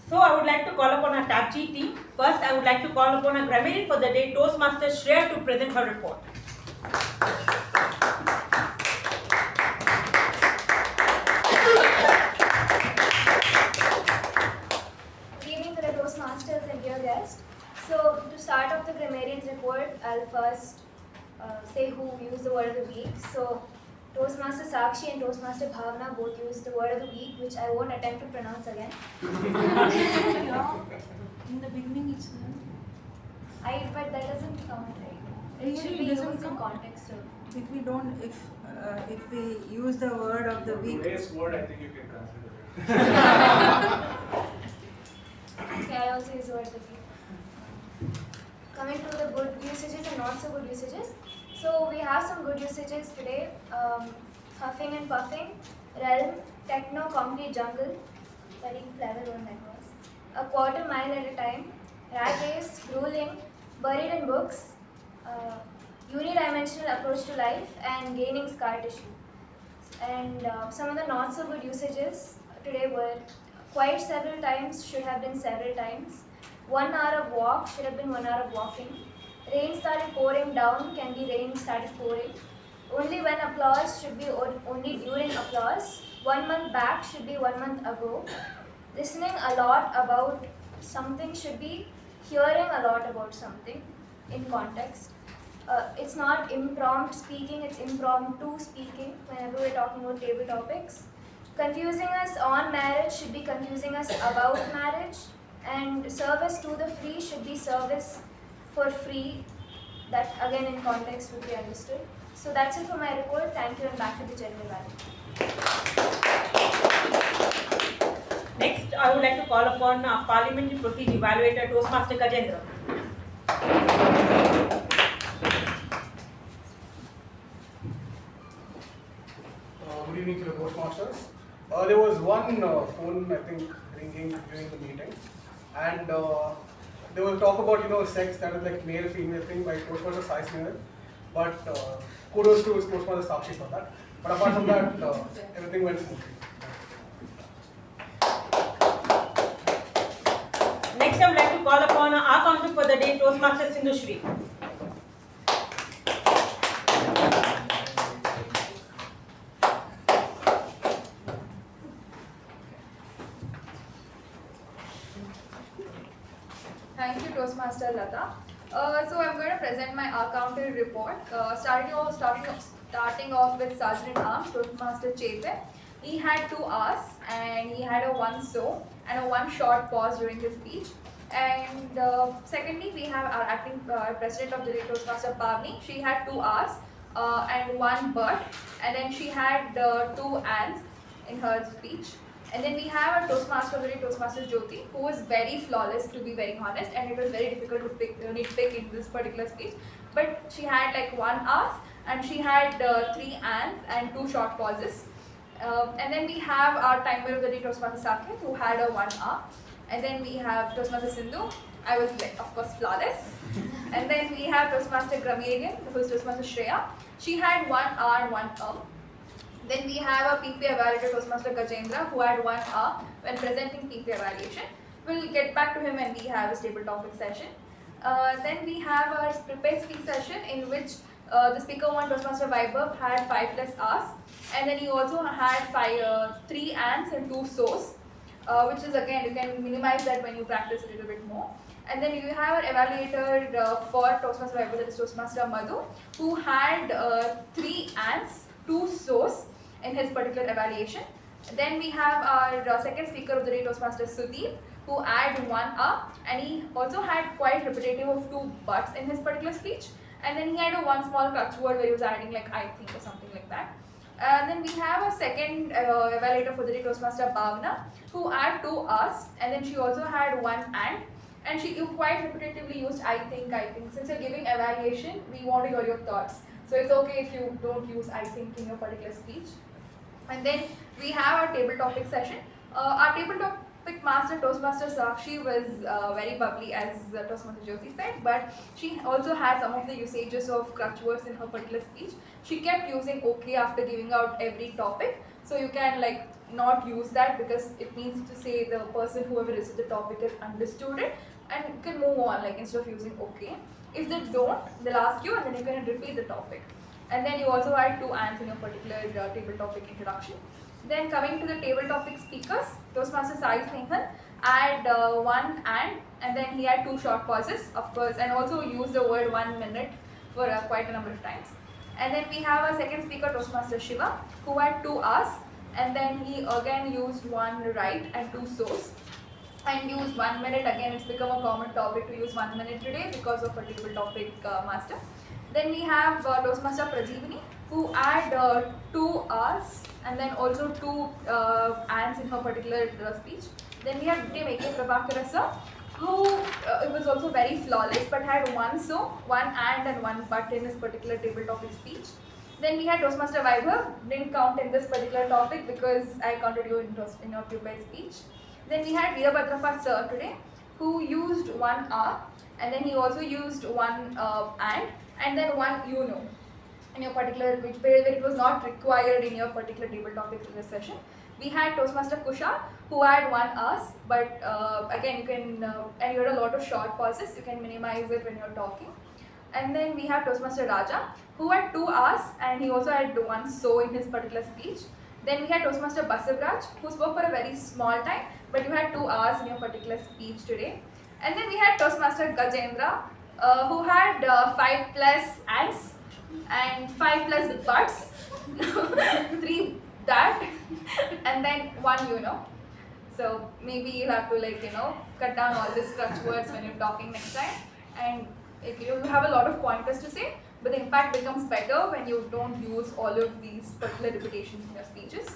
So I would like to call upon our TAPG team. First, I would like to call upon our grammarian for the day, Toastmasters Shreya, to present her report. Good evening for the Toastmasters and dear guest. So to start off the grammarian's report, I'll first say who used the word of the week. So Toastmaster Sakshi and Toastmaster Bhavana both used the word of the week, which I won't attempt to pronounce again. In the beginning it's But that doesn't count, right? It should be Really used doesn't in count? context too. If we don't, if we use the word of the week. Today's word, I think you can consider it. Okay, I also use the word of the week. Coming to the good usages and not so good usages. So we have some good usages today. Huffing and puffing, realm, techno, concrete jungle, very clever one that was. A quarter mile at a time, rat race, grueling, buried in books, unidimensional approach to life, and gaining scar tissue. And some of the not so good usages today were quite several times, should have been several times. 1 hour of walk should have been 1 hour of walking. Rain started pouring down can be rain started pouring. Only when applause should be only during applause. 1 month back should be 1 month ago. Listening a lot about something should be hearing a lot about something in context. It's not impromptu speaking, it's impromptu speaking whenever we're talking about table topics. Confusing us on marriage should be confusing us about marriage. And service to the free should be service for free. That again in context would be understood. So that's it for my report. Thank you and back to the general value. Next, I would like to call upon Parliamentary Procedure Evaluator, Toastmaster Gajendra. Good evening to the Toastmasters. There was one phone, I think, ringing during the meeting, and there was talk about sex, that is like male-female thing by Toastmaster Sai Snehal, but kudos to Toastmaster Sakshi for that. But apart from that, everything went smoothly. Next, I would like to call upon our counsel for the day, Toastmaster Sindhushri. Thank you, Toastmaster Latha. So I'm going to present my accounting report. Starting off with Sergeant at Arms, Toastmaster Chetan. He had 2 hours and he had a 1 so and a 1 short pause during his speech. And secondly, we have our acting president of the day, Toastmaster Pavani. She had 2 hours and 1 but, and then she had 2 ands in her speech. And then we have a Toastmaster of the day, Toastmaster Jyothi, who was very flawless, to be very honest, and it was very difficult to pick in this particular speech. But she had like 1 hour and she had 3 ands and 2 short pauses. And then we have our timer of the day, Toastmaster Saketh, who had a 1 hour. And then we have Toastmaster Sindhu. I was, of course, flawless. And then we have Toastmaster Grammarian, who is Toastmaster Shreya. She had 1 R, 1 Then we have a PP evaluator, Toastmaster Gajendra, who had 1 hour when presenting PP evaluation. We'll get back to him when we have a stable topic session. Then we have our prepared speak session in which the speaker one, Toastmaster Vaibhav, had 5+ hours, and then he also had 3 ands and 2 so's, which is again, you can minimize that when you practice a little bit more. And then you have our evaluator for Toastmaster Vaibhav, that is Toastmaster Madhu, who had 3 ands, 2 so's in his particular evaluation. Then we have our second speaker of the day, Toastmaster Sudeep, who had 1 hour, and he also had quite repetitive of 2 buts in his particular speech. And then he had a 1 small clutch word where he was adding like I think or something like that. Then we have a second evaluator for the day, Toastmaster Bhavana, who had 2 hours, and then she also had 1 and she quite repetitively used I think. Since you're giving evaluation, we want to hear your thoughts. So it's okay if you don't use I think in your particular speech. And then we have our table topic session. Our table topic master, Toastmaster Sakshi, was very bubbly, as Toastmaster Jyothi said, but she also had some of the usages of clutch words in her particular speech. She kept using okay after giving out every topic. So you can like not use that because it means to say the person whoever is the topic has understood it, and you can move on like instead of using okay. If they don't, they'll ask you and then you can repeat the topic. And then you also had 2 ands in your particular table topic introduction. Then coming to the table topic speakers, Toastmaster Sai Snehal had 1 and then he had 2 short pauses, of course, and also used the word 1 minute for quite a number of times. And then we have a second speaker, Toastmaster Shiva, who had 2 hours, and then he again used 1 right and 2 so's. And used 1 minute. Again, it's become a common topic to use 1 minute today because of a table topic master. Then we have Toastmaster Prajvini, who had 2 hours and then also 2 ands in her particular speech. Then we have Prabhakara sir, who it was also very flawless but had 1 so, 1 and 1 but in his particular table topic speech. Then we had Toastmaster Vaibhav, didn't count in this particular topic because I counted you in your prepared speech. Then we had Veerabhadhrappa sir today, who used 1 hour, and then he also used 1 and then 1 in your particular, where it was not required in your particular table topic in this session. We had Toastmaster Kushal, who had 1 hour, but again you can, and you had a lot of short pauses, you can minimize it when you're talking. And then we have Toastmaster Raja, who had 2 hours and he also had 1 so in his particular speech. Then we had Toastmaster Basavaraj, who spoke for a very small time, but you had 2 hours in your particular speech today. And then we had Toastmaster Gajendra, who had 5+ ands and 5+ buts, 3 that, and then 1 So maybe you'll have to cut down all these clutch words when you're talking next time, and you have a lot of pointers to say, but the impact becomes better when you don't use all of these particular repetitions in your speeches.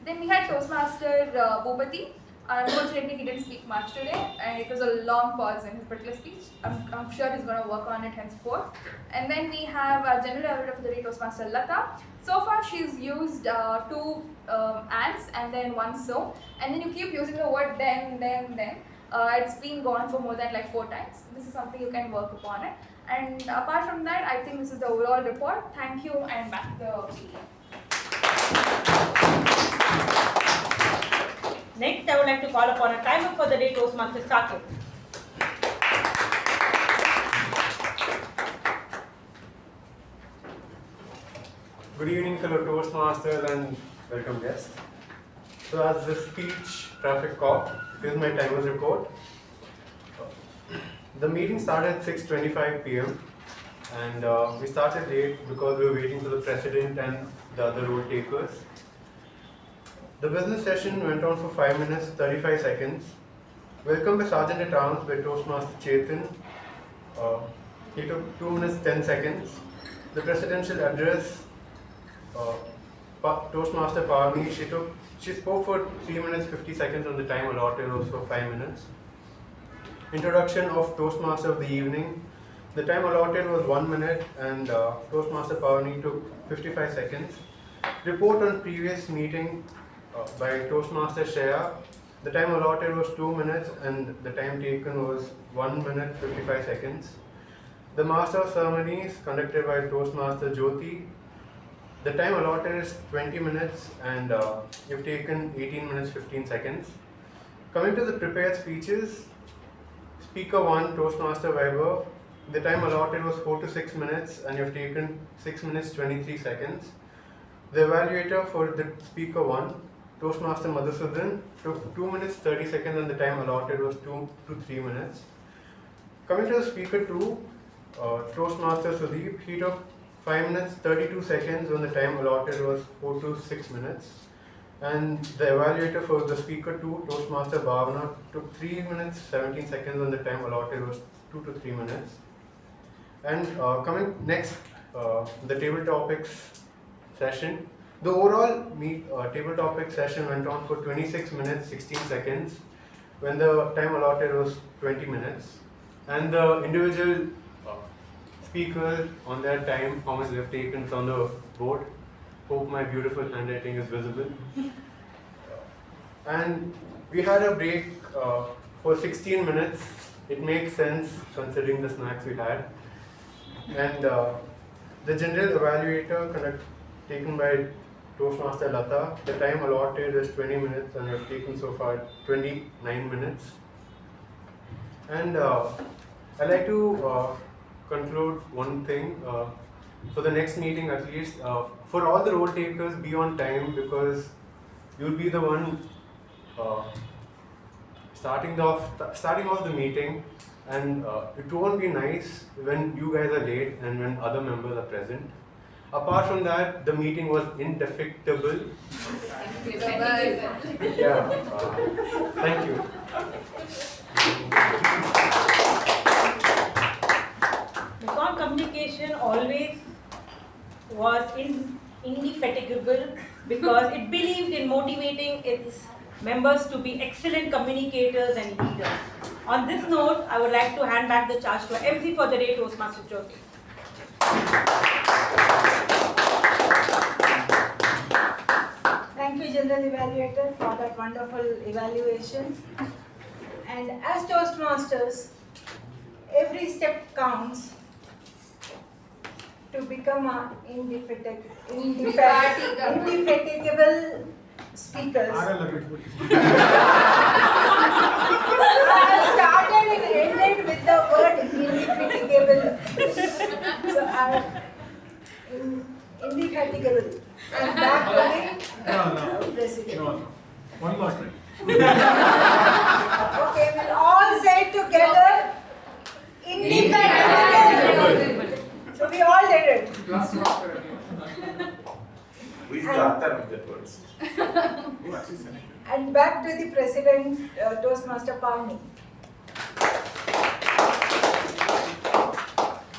Then we had Toastmaster Bhoopathi. Unfortunately, he didn't speak much today, and it was a long pause in his particular speech. I'm sure he's going to work on it henceforth. And then we have General Evaluator for the day, Toastmaster Latha. So far, she's used 2 ands and then 1 so, and then you keep using the word then. It's been gone for more than like 4 times. This is something you can work upon it. And apart from that, I think this is the overall report. Thank you, and back to the meeting. Next, I would like to call upon a timer for the day, Toastmaster Saketh. Good evening, fellow Toastmasters and welcome guests. So as the speech traffic cop, here's my timer's report. The meeting started at 6:25 p.m. and we started late because we were waiting for the president and the other road takers. The business session went on for 5 minutes 35 seconds. Welcome by Sergeant at Arms by Toastmaster Chetan. He took 2 minutes 10 seconds. The presidential address, Toastmaster Pavani, she spoke for 3 minutes 50 seconds on the time allotted, also 5 minutes. Introduction of Toastmaster of the evening. The time allotted was 1 minute and Toastmaster Pavani took 55 seconds. Report on previous meeting by Toastmaster Shreya. The time allotted was 2 minutes and the time taken was 1 minute 55 seconds. The Master of Ceremonies conducted by Toastmaster Jyothi. The time allotted is 20 minutes and you've taken 18 minutes 15 seconds. Coming to the prepared speeches, Speaker 1, Toastmaster Vaibhav. The time allotted was 4 to 6 minutes and you've taken 6 minutes 23 seconds. The evaluator for the Speaker 1, Toastmaster Madhusudan, took 2 minutes 30 seconds and the time allotted was 2 to 3 minutes. Coming to the Speaker 2, Toastmaster Sudeep, he took 5 minutes 32 seconds when the time allotted was 4 to 6 minutes. And the evaluator for the Speaker 2, Toastmaster Bhavana, took 3 minutes 17 seconds when the time allotted was 2 to 3 minutes. And coming next, the table topics session. The overall table topic session went on for 26 minutes 16 seconds when the time allotted was 20 minutes. And the individual speakers on their time, how much they've taken is on the board. Hope my beautiful handwriting is visible. And we had a break for 16 minutes. It makes sense considering the snacks we had. And the general evaluator taken by Toastmaster Latha, the time allotted is 20 minutes and I've taken so far 29 minutes. And I'd like to conclude one thing. For the next meeting at least, for all the role takers, be on time because you'll be the one starting off the meeting, and it won't be nice when you guys are late and when other members are present. Apart from that, the meeting was indefectible. Yeah, thank you. Mekong communication always was indefatigable because it believed in motivating its members to be excellent communicators and leaders. On this note, I would like to hand back the charge to MC for the day, Toastmaster Jyothi. Thank you, General Evaluator, for that wonderful evaluation. And as Toastmasters, every step counts to become indefatigable speakers. I started and ended with the word indefatigable. So indefatigable. And back to the president. No. One more time. Okay, we'll all say it together. Indefatigable. So we all did it. Who is the author of the words? And back to the president, Toastmaster Pavani.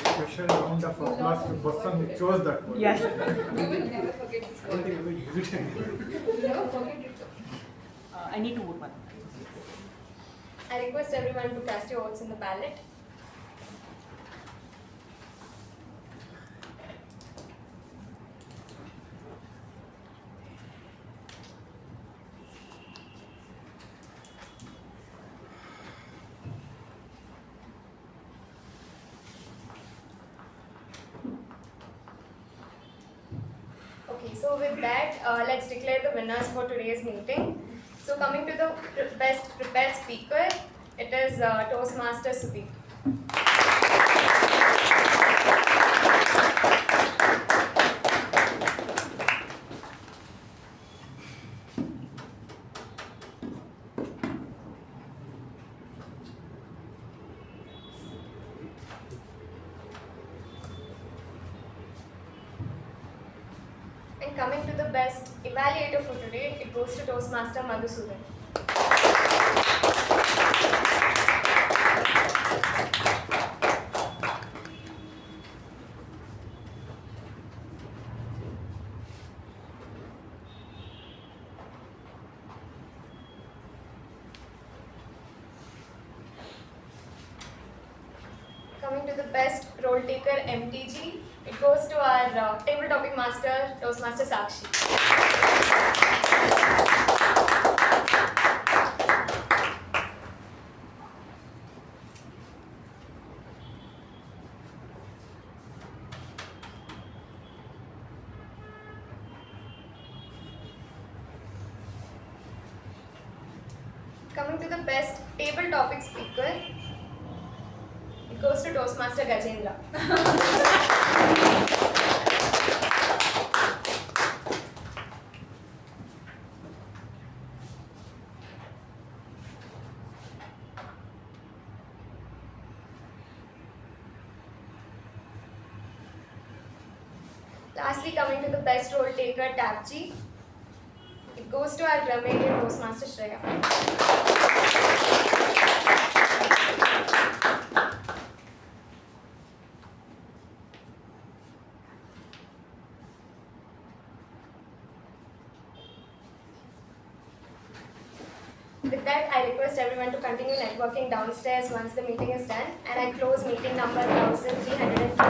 Special round of applause to the person who chose that word. Yes. We will never forget this I don't think we will use it anymore. Never forget it. I need to vote one. I request everyone to cast your votes in the ballot. Okay, so with that, let's declare the winners for today's meeting. So coming to the best prepared speaker, it is Toastmaster Sudeep. And coming to the best evaluator for today, it goes to Toastmaster Madhusudan. Coming to the best role taker MTG, it goes to our table topic master, Toastmaster Sakshi. Coming to the best table topic speaker, it goes to Toastmaster Gajendra. Lastly, coming to the best role taker, TAPG, it goes to our Romanian Toastmaster Shreya. With that, I request everyone to continue networking downstairs once the meeting is done, and I close meeting number 1312.